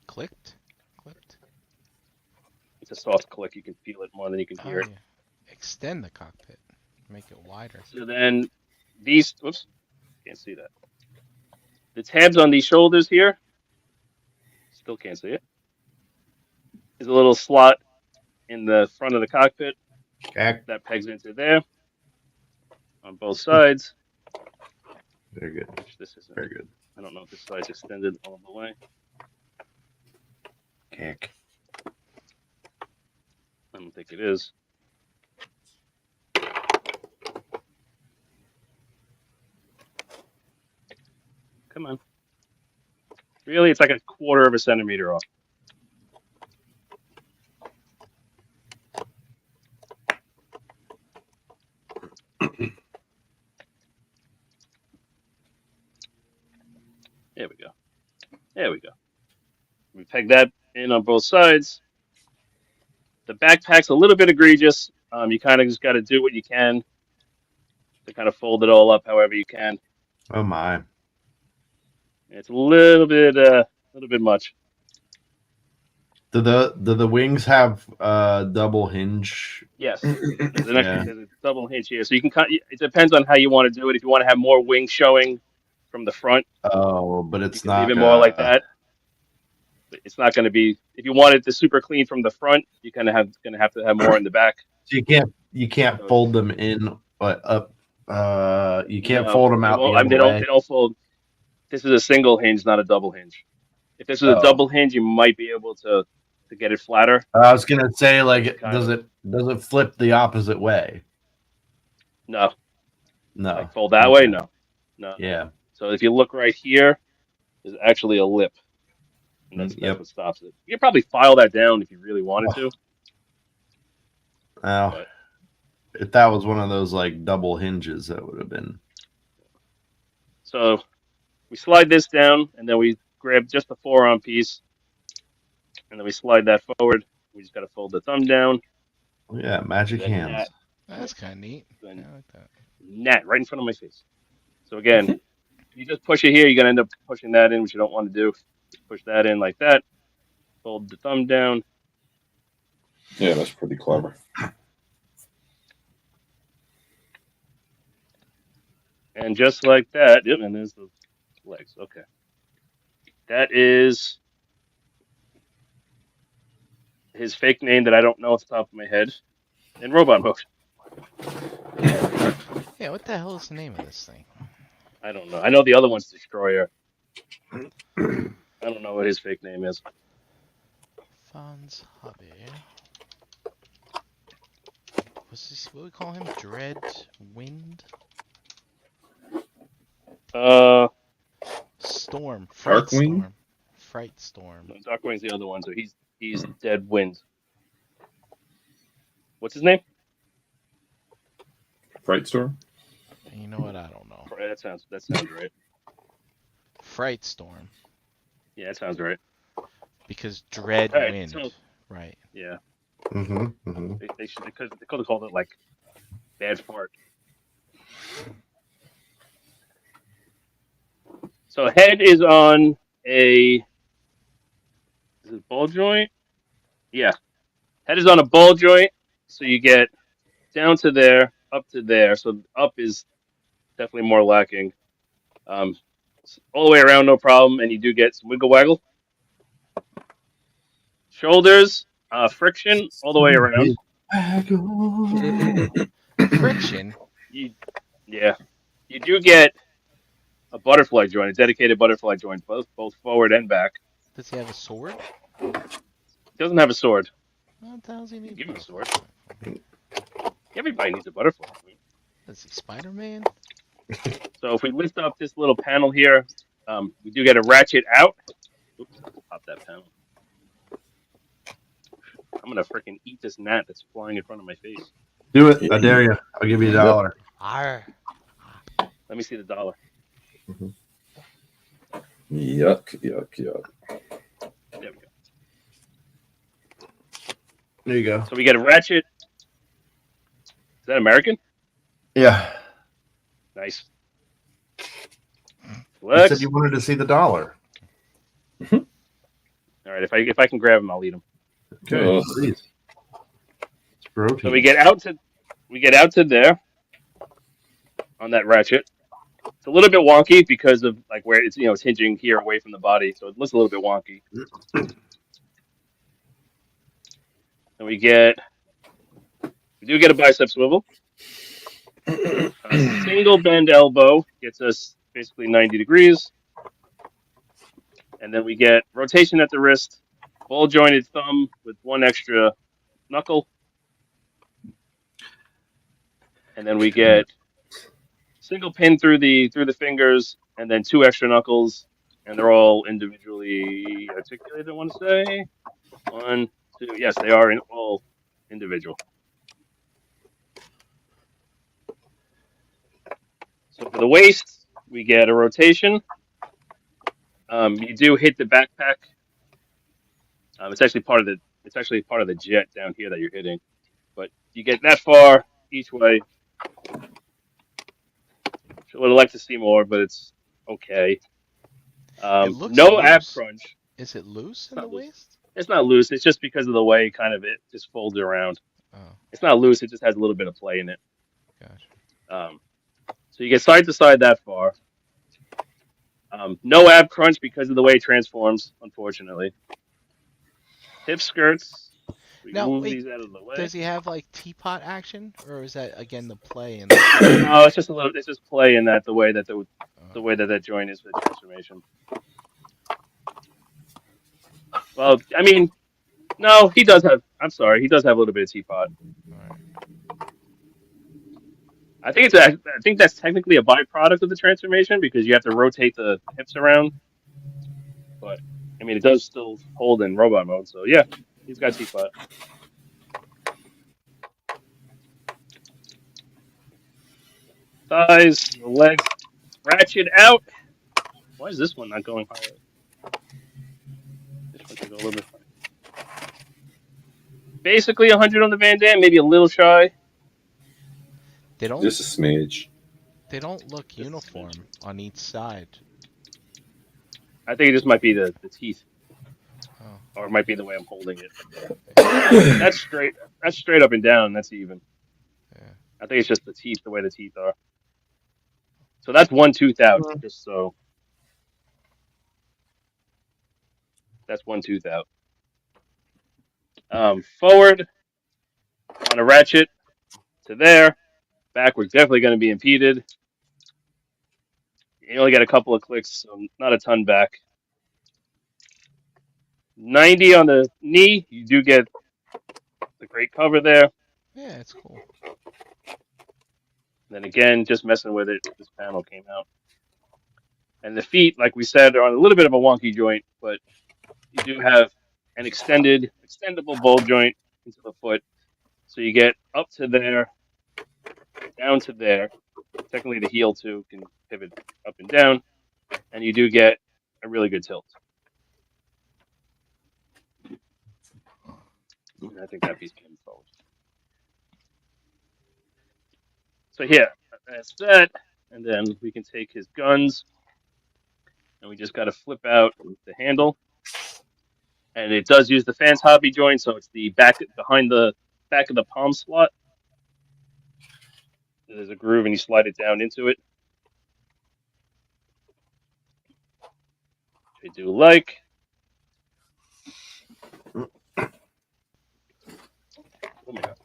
Clicked? It's a soft click. You can feel it more than you can Oh, hear it. yeah. Extend the cockpit. Make it wider. So then these, whoops, can't see that. The tabs on these shoulders here, still can't see it. Is a little slot in the front of the cockpit Okay. that pegs into there on both sides. Very good. Which this isn't. Very good. I don't know if this side's extended all the way. Kick. I don't think it is. Come on. Really? It's like a quarter of a centimeter off. There we go. There we go. We peg that in on both sides. The backpack's a little bit egregious. You kind of just got to do what you can to kind of fold it all up however you can. Oh my. It's a little bit much. Do the wings have double hinge? Yes, there's a double hinge here, so you can cut. It depends on how you want to do it. If you want to have more wings showing from the front, Oh, but it's you can not leave it more like that. But it's not going to be. If you want it to super clean from the front, you kind of gonna have to have more in the back. So you can't fold them in up. You can't No, fold them out the other they way. don't fold. This is a single hinge, not a double hinge. If this was a Oh. double hinge, you might be able to get it flatter. I was gonna say, like, Kind does of. it flip the opposite way? No, No. like fold that way. No. Yeah. So if you look right here, there's actually a lip, and that's Yep. what stops it. You could probably file that down if you really wanted to. Now, But- if that was one of those like double hinges, that would have been. So we slide this down, and then we grab just the forearm piece, and then we slide that forward. We just got to fold the thumb down. Yeah, magic Then hands. that. That's kind of neat. Yeah, Then I like that. Nat right in front of my face. So again, you just push it here, you're gonna end up pushing that in, which you don't want to do. Just push that in like that. Fold the thumb down. Yeah, that's pretty clever. And just like that, yep, and there's the legs. Okay. That is his fake name that I don't know off the top of my head in robot mode. Yeah, what the hell is the name of this thing? I don't know. I know the other one's Destroyer. I don't know what his fake name is. Fonz Hobby. What's this? What do we call him? Dread Wind? Storm. Fright Darkwing? Storm. Fright Storm. No, Darkwing's the other one, so he's Dead Wind. What's his name? Fright Storm? And you know what? I don't know. That sounds right. Fright Storm. Yeah, that sounds right. Because Dread Alright, Wind. so- Right. Yeah. Mm-hmm. They could have called it like Bad Fart. So head is on is it ball joint? Yeah. Head is on a ball joint, so you get down to there, up to there. So up is definitely more lacking. All the way around, no problem, and you do get some wiggle waggle. Shoulders, friction all the way around. Friction. You do get a butterfly joint, a dedicated butterfly joint, both forward and back. Does he have a sword? It doesn't have a sword. What the hell does he need? Give him a sword. butterfly? Everybody needs a butterfly. Is he Spider-Man? So if we lift up this little panel here, we do get a ratchet out. Oops, pop that panel. I'm gonna freaking eat this gnat that's flying in front of my face. Do it. I dare you. I'll give you $1. Arr. Let me see the dollar. Yuck. There we go. There you go. So we get a ratchet. Is that American? Yeah. Nice. You Flex. said you wanted to see the dollar. All right, if I can grab him, I'll eat him. Okay. Oh. Please. It's protein. So we get out to there on that ratchet. It's a little bit wonky because of like where it's it's hinging here away from the body, so it looks a little bit wonky. And we do get a bicep swivel. A single bend elbow gets us basically 90 degrees. And then we get rotation at the wrist, ball jointed thumb with one extra knuckle. And then we get single pin through the fingers and then two extra knuckles. And they're all individually articulated, I want to say. 1, 2. Yes, they are all individual. So for the waist, we get a rotation. You do hit the backpack. It's actually part of the jet down here that you're hitting, but you get that far each way. I would like to see more, but it's okay. It looks no loose. ab crunch. Is it loose in the waist? It's not loose. It's just because of the way kind of it just folds around. Oh, It's not loose. It just has a little bit of play in it. gotcha. So you get side to side that far. No ab crunch because of the way it transforms, unfortunately. Hip skirts. We Now, move wait, these out of the way. Does he have like teapot action, or is that again the play? In No, it's just it's just play in that the way that the way that joint is for the transformation. Well, I mean, no, he does have. I'm sorry, he does have a little bit of teapot. Alright. I think that's technically a byproduct of the transformation because you have to rotate the hips around. But I mean, it does still hold in robot mode. So yeah, he's got teapot. Thighs, the legs, ratchet out. Why is this one not going higher? This one should go a little bit higher. Basically 100 on the Van Dam, maybe a little shy. They don't. Just a smidge. They don't look uniform on each side. I think it just might be the teeth, Oh. or it might be the way I'm holding it. That's straight. That's straight up and down. That's even. Yeah. I think it's just the teeth, the way the teeth are. So that's one tooth out, just so. That's one tooth out. Forward on a ratchet to there. Backward, definitely going to be impeded. You only get a couple of clicks, so not a ton back. 90 on the knee, you do get the great cover there. Yeah, it's cool. Then again, just messing with it, this panel came out. And the feet, like we said, are on a little bit of a wonky joint, but you do have an extendable ball joint into the foot. So you get up to there, down to there. Technically, the heel too can pivot up and down, and you do get a really good tilt. And I think that piece came forward. So yeah, that's that, and then we can take his guns, and we just got to flip out the handle, and it does use the Fans Hobby joint, so it's the back behind the back of the palm slot. There's a groove, and you slide it down into it. I do like. Oh my god.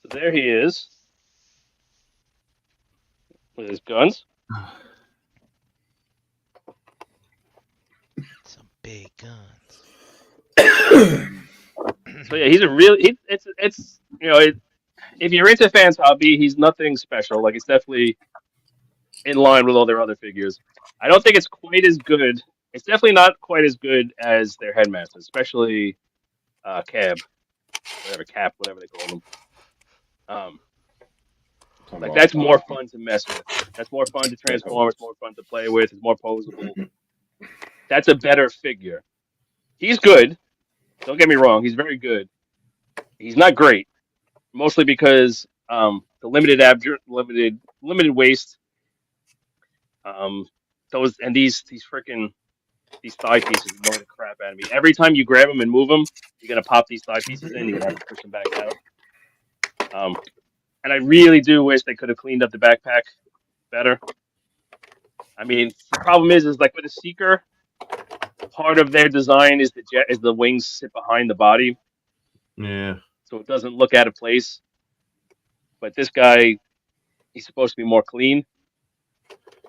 So there he is with his guns. Some big guns. So yeah, he's a really it's if you're into Fans Hobby, he's nothing special. Like it's definitely in line with all their other figures. I don't think it's quite as good It's definitely not quite as good as their headmasters, especially Cab, Cap, whatever they call them. Like that's more fun to mess with. That's more fun to transform. It's more fun to play with. It's more posable. That's a better figure. He's good. Don't get me wrong. He's very good. He's not great, mostly because the limited waist. Those and these thigh pieces annoy the crap out of me. Every time you grab them and move them, you're gonna pop these thigh pieces in. You're gonna have to push them back out. And I really do wish they could have cleaned up the backpack better. I mean, the problem is like with a Seeker, part of their design is the wings sit behind the body, Yeah. so it doesn't look out of place. But this guy, he's supposed to be more clean,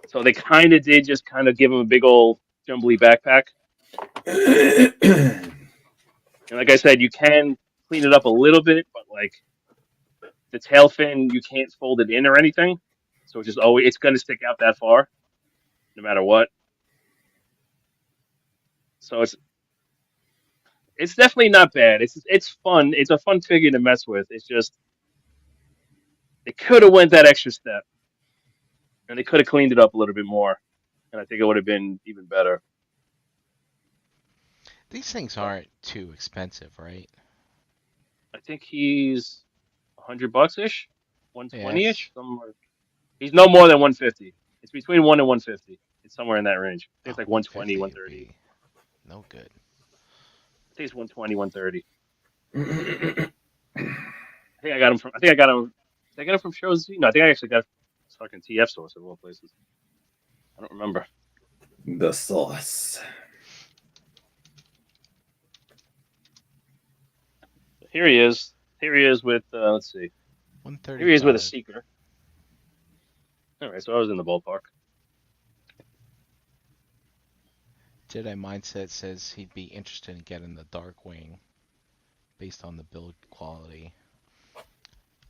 so they kind of did just kind of give him a big old jumbly backpack. And like I said, you can clean it up a little bit, but like the tail fin, you can't fold it in or anything, so it's going to stick out that far, no matter what. So it's definitely not bad. It's fun. It's a fun figure to mess with. It's just they could have went that extra step, and they could have cleaned it up a little bit more, and I think it would have been even better. These things aren't too expensive, right? I think he's $100 ish, 120 ish, somewhere. He's no more than 150. It's between 1 and 150. It's somewhere in that range. I think it's like 120, 130. No good. I think it's 120, 130. I think I got him from. Did I get him from Shows? No, I think I actually got fucking TF source of all places. I don't remember. The sauce. Here he is. Here he is with. Let's see. 130. Here he is with a Seeker. All right, so I was in the ballpark. Jedi Mindset says he'd be interested in getting the Darkwing based on the build quality.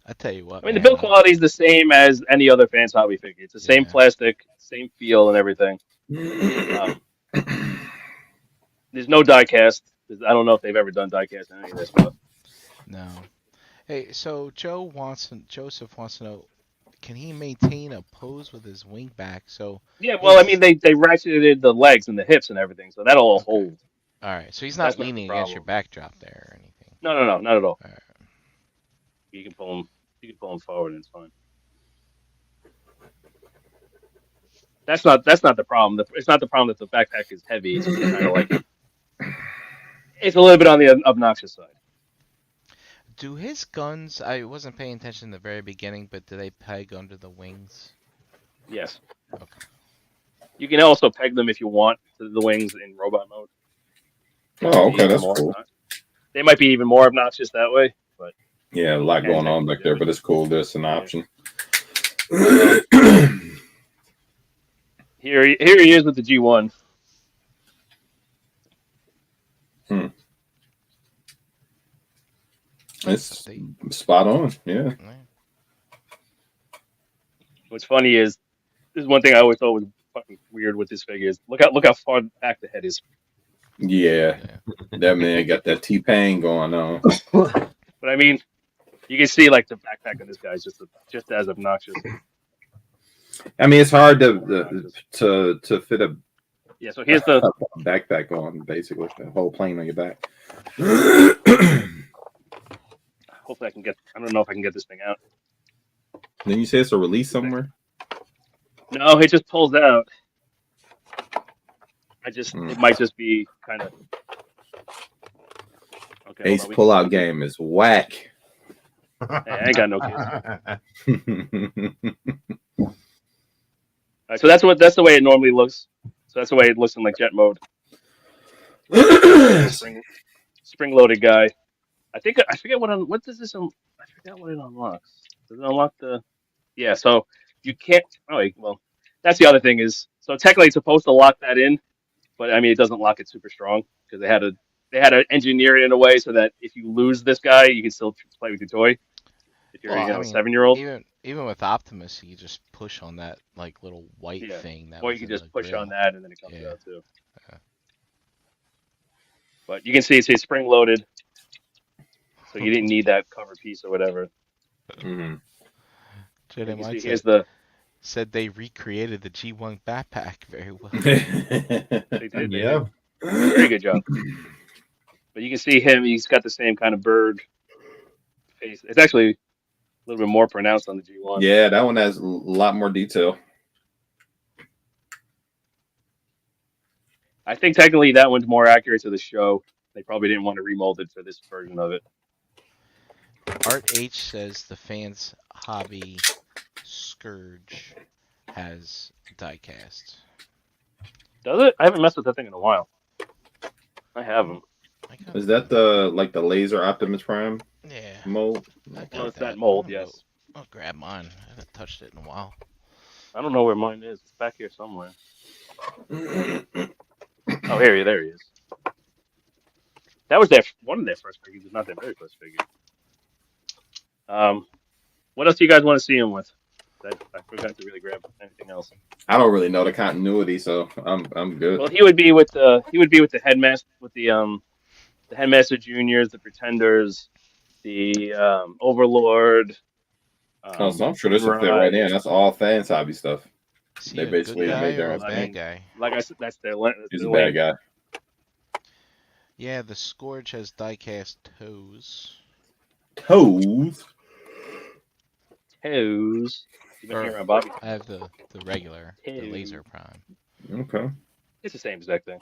I tell you what. I mean, the build quality is the same as any other Fans Hobby figure. It's the same plastic, same feel, and everything. There's no die cast. I don't know if they've ever done die cast in any of this stuff. No. Hey, so Joseph wants to know, can he maintain a pose with his wing back? So yeah, well, I mean, they ratcheted the legs and the hips and everything, so that'll all hold. All right, so he's not leaning against your backdrop there or anything. No, not at all. All right. You can pull him forward, and it's fine. That's not the problem. It's not the problem that the backpack is heavy. It's just kind of like it's a little bit on the obnoxious side. Do his guns? I wasn't paying attention in the very beginning, but do they peg under the wings? Yes. Okay. You can also peg them if you want to the wings in robot mode. Oh, okay, that's cool. They might be even more obnoxious that way, but yeah, a lot going on back there, but it's cool. There's an option. Here he is with the G1. It's spot on, yeah. What's funny is this is one thing I always thought was fucking weird with this figure is look how far back the head is. Yeah. That man got that T-Pain going on. But I mean, you can see like the backpack on this guy is just as obnoxious. I mean, it's hard to fit a so here's the backpack on, basically the whole plane on your back. Hopefully I don't know if I can get this thing out. Then you say it's a release somewhere? No, it just pulls out. It might just be kind of. Okay, Ace pullout game is whack. Hey, I ain't got no kids. All right, so that's the way it normally looks. So that's the way it looks in like jet mode. Spring-loaded guy. I forget what does this? I forgot what it unlocks. Does it unlock the? Yeah. So you can't. Oh, well, that's the other thing is. So technically, it's supposed to lock that in, but I mean, it doesn't lock it super strong because they had to engineer it in a way so that if you lose this guy, you can still play with your toy. If you're a 7-year-old. Even with Optimus, you just push on that like little white thing. Or you can just push on that and then it comes out too. But you can see it's spring loaded, so you didn't need that cover piece or whatever. Mm-hmm. You JD can see White here's the said they recreated the G1 backpack very well. they did Yeah. very good job. But you can see him; he's got the same kind of bird face. It's actually a little bit more pronounced on the G1. Yeah, that one has a lot more detail. I think technically that one's more accurate to the show. They probably didn't want to remold it for this version of it. Art H says the fans' hobby Scourge has diecast. Does it? I haven't messed with that thing in a while. I haven't. Is that the laser Optimus Prime Yeah. mold? Well, it's that mold, yes. I'll grab mine. I haven't touched it in a while. I don't know where mine is. It's back here somewhere. Oh, there he is. That was one of their first figures, but not their very first figure. What else do you guys want to see him with? I forgot to really grab anything else. I don't really know the continuity, so I'm good. Well, he would be with the headmaster, with the headmaster juniors, the pretenders, the Overlord. So I'm sure this will fit right in. That's all fans hobby stuff. Is They he a basically good guy made their or a own bad thing. guy? Like I said, that's their. He's a bad guy. Yeah, the Scourge has diecast toes. Toes. Toes. You've been hearing about Bobby. I have the regular, the Laser Prime. Okay. It's the same exact thing.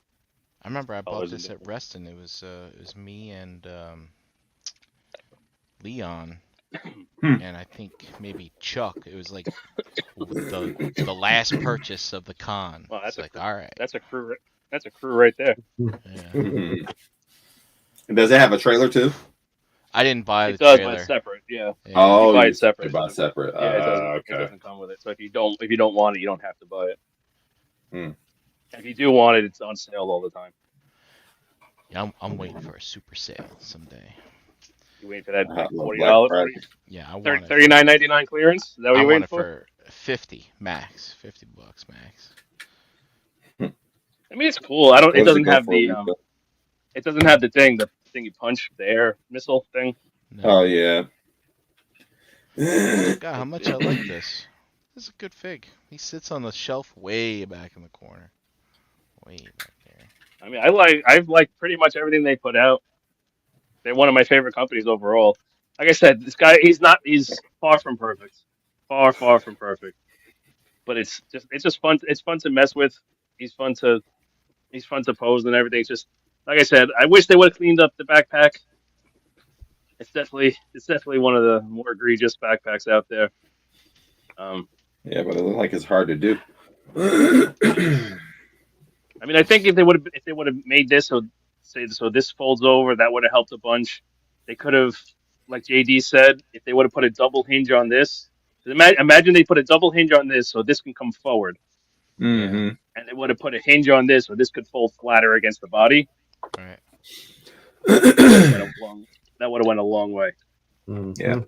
I remember I bought Colors this are at Reston. It was me and Leon, and I think maybe Chuck. It was like the last purchase of the con. Well, it's like, all right. That's a crew. That's a crew right there. Yeah. Does it have a trailer too? I didn't buy the trailer. But it's separate. Yeah. Oh, you buy it separate. You buy it separate. Yeah, it doesn't come with it. So if you don't want it, you don't have to buy it. Hmm. If you do want it, it's on sale all the time. Yeah, I'm waiting for a super sale someday. You waiting for that $40? Yeah, I want it. $39.99 clearance. Is that what you're waiting for? 50 max, $50 max. I mean, it's cool. It doesn't have the it doesn't have the thing you punch, the air missile thing. No. Oh yeah. God, how much I like this. This is a good fig. He sits on the shelf way back in the corner. Way back there. I mean, I've liked pretty much everything they put out. They're one of my favorite companies overall. Like I said, this guy, he's far from perfect. Far from perfect. But it's just fun. It's fun to mess with. He's fun to pose and everything. It's just, like I said, I wish they would have cleaned up the backpack. It's definitely one of the more egregious backpacks out there. Yeah, but it looks like it's hard to do. I mean, I think if they would have made this so this folds over, that would have helped a bunch. They could have, like JD said, if they would have put a double hinge on this. Imagine they put a double hinge on this so this can come forward. Mm-hmm. And they would have put a hinge on this so this could fold flatter against the body. Right. That would have went a long way. Mm-hmm. Yeah.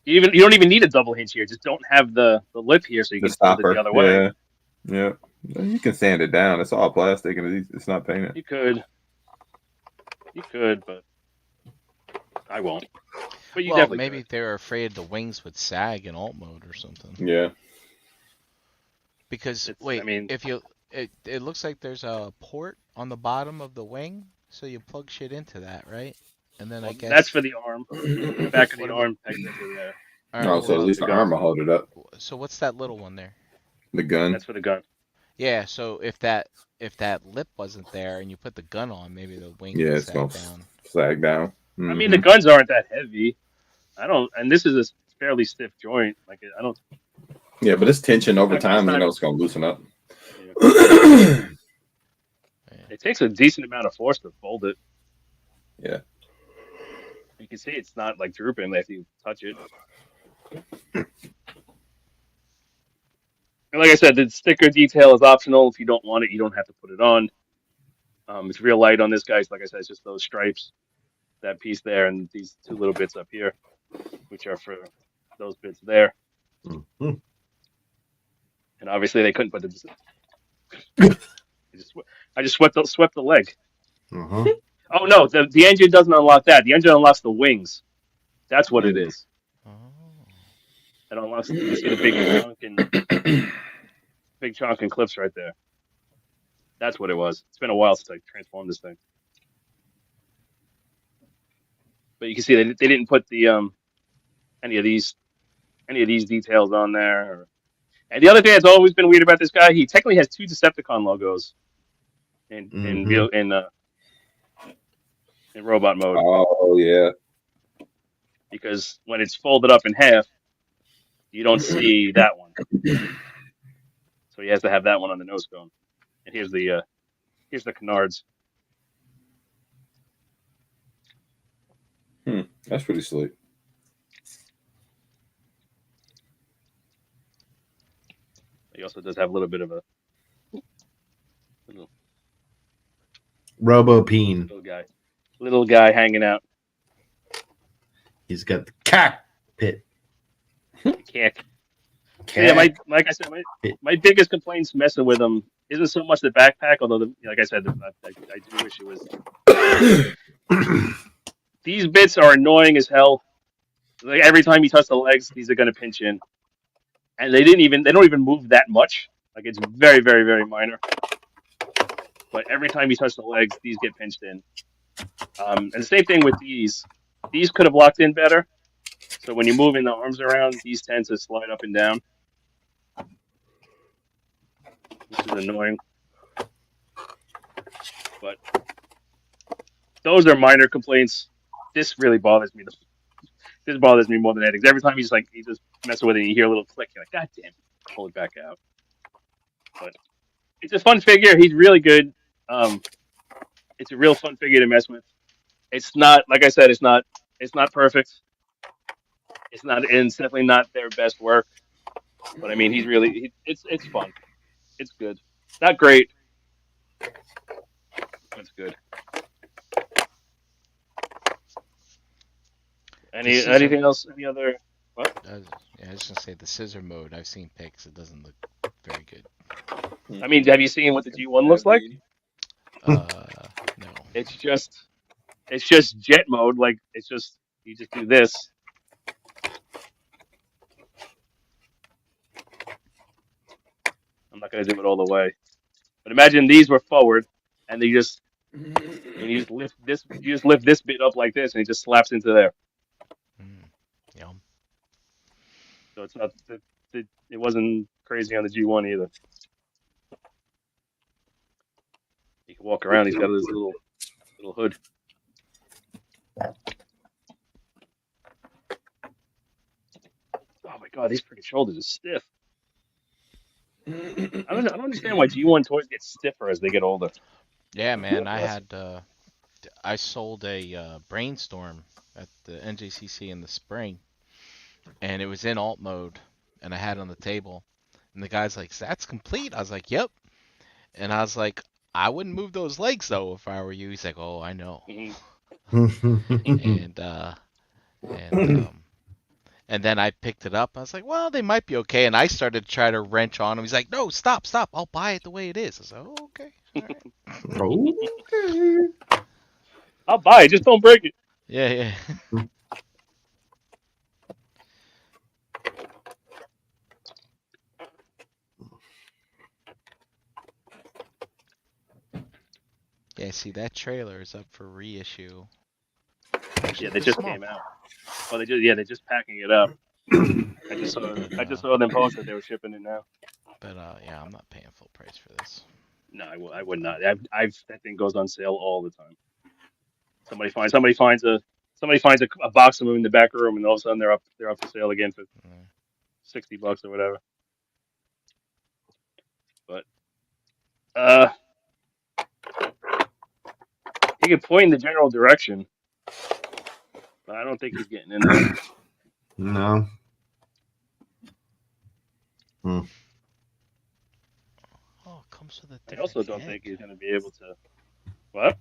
You don't even need a double hinge here. Just don't have the lip here so you can fold it the other way. Yeah. You can sand it down. It's all plastic and it's not painted. You could, but I won't. But you definitely maybe could. they were afraid the wings would sag in alt mode or something. Yeah. Because it looks like there's a port on the bottom of the wing, so you plug shit into that, right? And then I guess that's for the arm. The back of the arm pegs into there. Right, so at least the arm will hold it up. So what's that little one there? The gun. That's for the gun. Yeah. So if that lip wasn't there and you put the gun on, maybe the wing would it's gonna sag down. Mm-hmm. I mean, the guns aren't that heavy. And this is a fairly stiff joint. Like I don't. Yeah, but it's tension over time. It's gonna loosen up. Yeah. It takes a decent amount of force to fold it. Yeah. You can see it's not like drooping if you touch it. And like I said, the sticker detail is optional. If you don't want it, you don't have to put it on. It's real light on this, guys. Like I said, it's just those stripes, that piece there, and these two little bits up here, which are for those bits there. Mm-hmm. And obviously, they couldn't put the. I just swept the leg. Uh-huh. Oh no, the engine doesn't unlock that. The engine unlocks the wings. That's what it is. Oh. It unlocks. You can see the big chunk and clips right there. That's what it was. It's been a while since I transformed this thing. But you can see they didn't put the any of these details on there. And the other thing that's always been weird about this guy, he technically has two Decepticon logos Mhm. in robot mode, Oh yeah. because when it's folded up in half, you don't see that one. So he has to have that one on the nose cone. And here's the canards. That's pretty slick. He also does have a little bit of a Robopeen. little guy hanging out. He's got the cockpit. Kick. Yeah, like I said, my biggest complaints messing with him isn't so much the backpack, although like I said, I do wish it was. These bits are annoying as hell. Like every time you touch the legs, these are gonna pinch in, and they don't even move that much. Like it's very, very, very minor. But every time you touch the legs, these get pinched in. And the same thing with these. These could have locked in better. So when you're moving the arms around, these tend to slide up and down, which is annoying. But those are minor complaints. This really bothers me. This bothers me more than anything. Every time you just messing with it, and you hear a little click, you're like, God damn it, pull it back out. But it's a fun figure. He's really good. It's a real fun figure to mess with. It's not, like I said, it's not perfect. It's definitely not their best work. But I mean, it's fun. It's good. Not great, but it's good. Anything else? Any other? What? I was gonna say the scissor mode. I've seen pics. It doesn't look very good. I mean, have you seen what the G1 looks like? No. It's just jet mode. Like you just do this. I'm not gonna do it all the way, but imagine these were forward, and you just lift this. You just lift this bit up like this, and it just slaps into there. Yum. So it's not. It wasn't crazy on the G1 either. He can walk around. He's got this little hood. Oh my god, these freaking shoulders are stiff. I don't understand why G1 toys get stiffer as they get older. Yeah, man. I sold a brainstorm at the NJCC in the spring, and it was in alt mode, and I had it on the table, and the guy's like, "That's complete." I was like, "Yep," and I was like, "I wouldn't move those legs though if I were you." He's like, "Oh, I know," and then I picked it up. I was like, "Well, they might be okay," and I started to try to wrench on him. He's like, "No, stop! I'll buy it the way it is." I was like, "Oh, okay, all right." Okay. I'll buy it. Just don't break it. Yeah. Yeah, see, that trailer is up for reissue. Yeah, they just came out. Oh, they're just packing it up. I just saw them post that they were shipping it now. But yeah, I'm not paying full price for this. No, I would not. That thing goes on sale all the time. Somebody finds a box of them in the back room, and all of a sudden they're up for sale again for $60 or whatever. But he could point in the general direction, but I don't think he's getting in there. No. Oh, it comes with a different I also don't head. think he's going to be able to. What?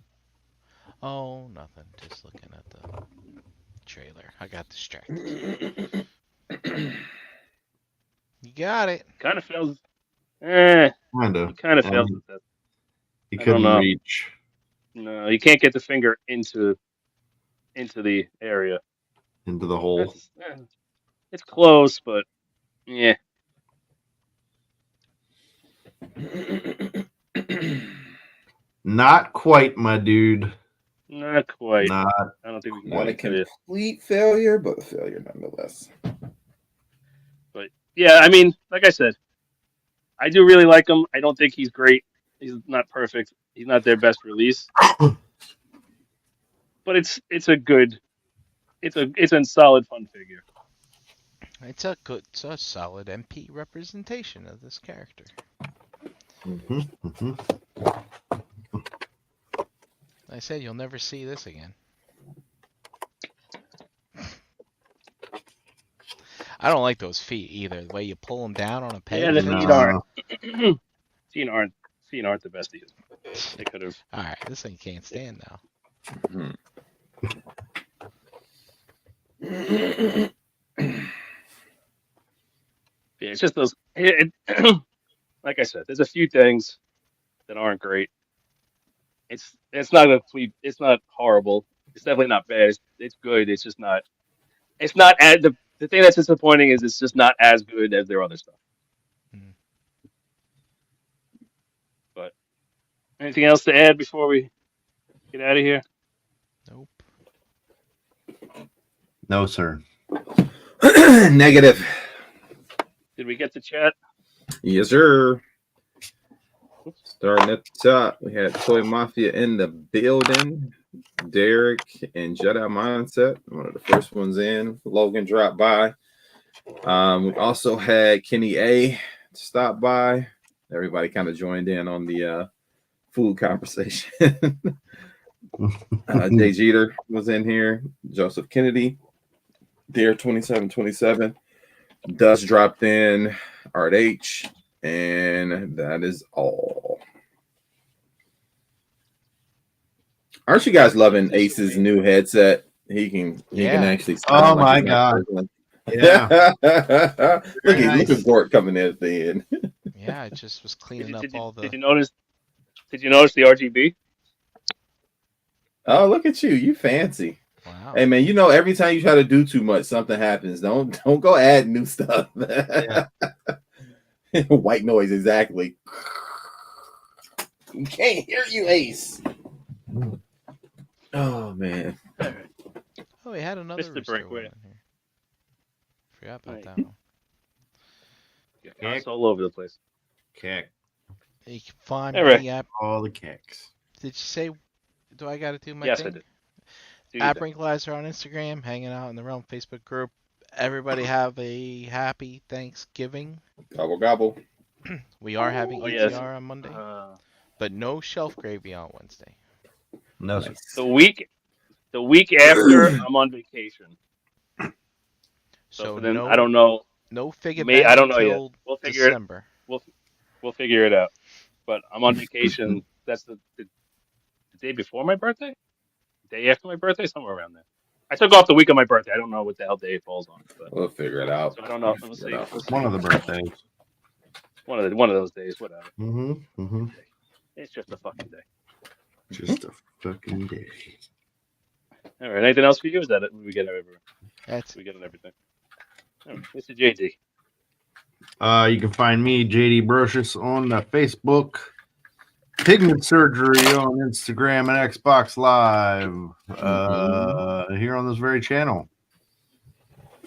Oh, nothing. Just looking at the trailer. I got distracted. You got it. Kind of feels. Kind He of. kind of fails with that. He I don't couldn't know. reach. No, you can't get the finger into the area. Into the hole. It's close, but yeah. Not quite, my dude. Not quite. Not I don't think we can Not a quite tell you. complete failure, but a failure nonetheless. But yeah, I mean, like I said, I do really like him. I don't think he's great. He's not perfect. He's not their best release. But it's a solid fun figure. It's a solid MP representation of this character. I said you'll never see this again. I don't like those feet either. The way you pull them down on a peg. Yeah, the feet aren't. Feet aren't the best either. They could have. All right, this thing can't stand now. Yeah, it's just those. Like I said, there's a few things that aren't great. It's not it's not horrible. It's definitely not bad. It's good. It's just not. It's not the thing that's disappointing is it's just not as good as their other stuff. Mm. But anything else to add before we get out of here? Nope. No, sir. Negative. Did we get the chat? Yes, sir. Starting at the top, we had Toy Mafia in the building. Derek and Jedi Mindset, one of the first ones in. Logan dropped by. We also had Kenny A stop by. Everybody kind of joined in on the food conversation. Jay Jeter was in here. Joseph Kennedy, Dare 2727. Dust dropped in. Art H. And that is all. Aren't you guys loving Ace's new headset? He can actually. Oh my god! Yeah. Look at Gort coming in at the end. Yeah, I just was cleaning up all the. Did you notice the RGB? Oh, look at you! You fancy. Wow. Hey man, every time you try to do too much, something happens. Don't go add new stuff. Yeah. White noise, exactly. You can't hear you, Ace. Oh man. Oh, we had another Mr. rooster Breakway. one in here. Forgot about that one. Yeah, it's all over the place. Kick. You can find All right. me at. All the kicks. Did you say? Do I got to do my Yes, thing? I did. At Brinklizer on Instagram, hanging out in the Realm Facebook group. Everybody have a happy Thanksgiving. Gobble gobble. We are having ETR yes. on Monday, but no shelf gravy on Wednesday. No, sir. The week after, I'm on vacation. So then no, I don't know. No Figgah May I don't know yet. until We'll figure December. We'll figure it out. But I'm on vacation. That's the day before my birthday, day after my birthday, somewhere around there. I took off the week of my birthday. I don't know what the hell day it falls on. But, we'll figure it out. So I don't know. We'll see. One of the birthdays. One of those days, whatever. Mm-hmm. It's just a fucking day. Just a fucking day. All right. Anything else for you? Is that it? We get everywhere. We get on everything. All right, Mr. JD. You can find me, JD Brocious, on Facebook. Pigment Surgery on Instagram and Xbox Live. Here on this very channel.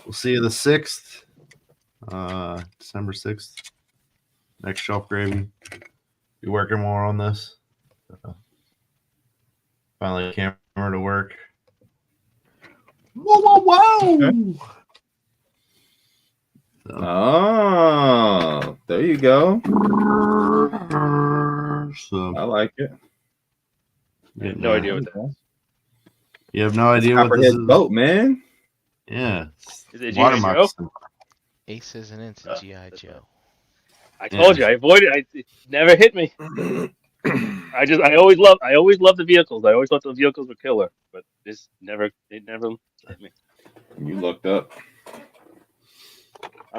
We'll see you the 6th. December 6th. Next shelf gravy. Be working more on this. Finally, camera to work. Whoa! Okay. Oh, there you go. So, I like it. I have no idea what that is. You have no idea what this is? Boat, man. Yeah. Is it G.I. Joe? Ace isn't into G.I. Joe. I told you, I avoided. It never hit me. I always loved the vehicles. I always thought the vehicles were killer, but it never hit me. You looked up. I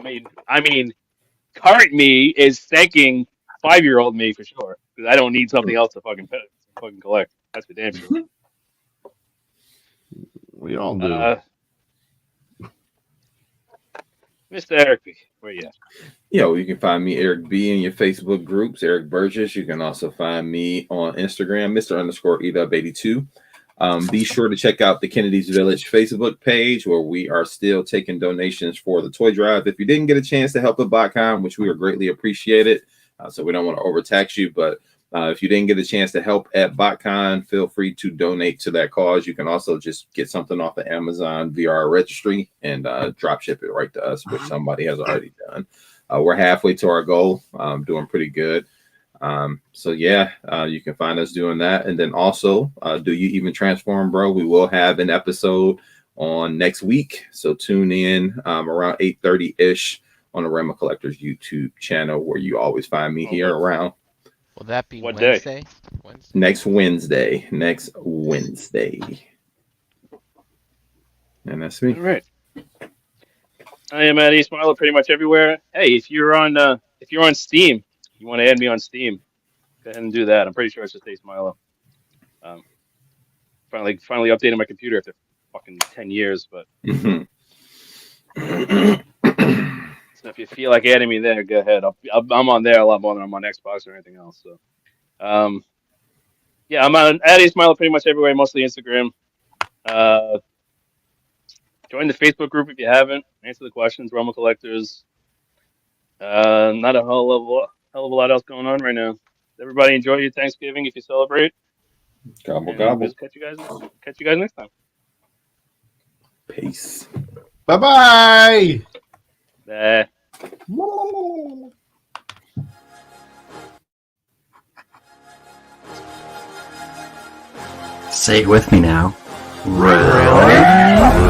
mean, current me is thanking 5-year-old me for sure because I don't need something else to fucking put. fucking collect. That's for damn sure. We all do. Mr. Eric B, where you at? Yo, you can find me, Eric B, in your Facebook groups, Eric Burgess. You can also find me on Instagram, Mr._EW82. Be sure to check out the Kennedy's Village Facebook page where we are still taking donations for the toy drive. If you didn't get a chance to help at BotCon, which we are greatly appreciated, so we don't want to overtax you, but if you didn't get a chance to help at BotCon, feel free to donate to that cause. You can also just get something off the Amazon via our registry and drop ship it right to us, which somebody has already done. We're halfway to our goal, doing pretty good. So yeah, you can find us doing that. And then also, Do You Even Transform, Bro? We will have an episode on next week. So tune in around 8:30-ish on the Rema Collectors YouTube channel, where you always find me here around. Will that be What Wednesday? day? Next Wednesday. And that's me. All right. I am at Smiler pretty much everywhere. Hey, if you're on Steam, you want to add me on Steam, go ahead and do that. I'm pretty sure it's just Smiler. Finally updated my computer after fucking 10 years, but so if you feel like adding me there, go ahead. I'm on there a lot more than I'm on Xbox or anything else. So, yeah, I'm on at Smiler pretty much everywhere, mostly Instagram. Join the Facebook group if you haven't. Answer the questions. Roma Collectors. Not a hell of a lot else going on right now. Everybody enjoy your Thanksgiving if you celebrate. Gobble, And gobble. we'll catch you guys next time. Peace. Bye-bye. Say it with me now. Really?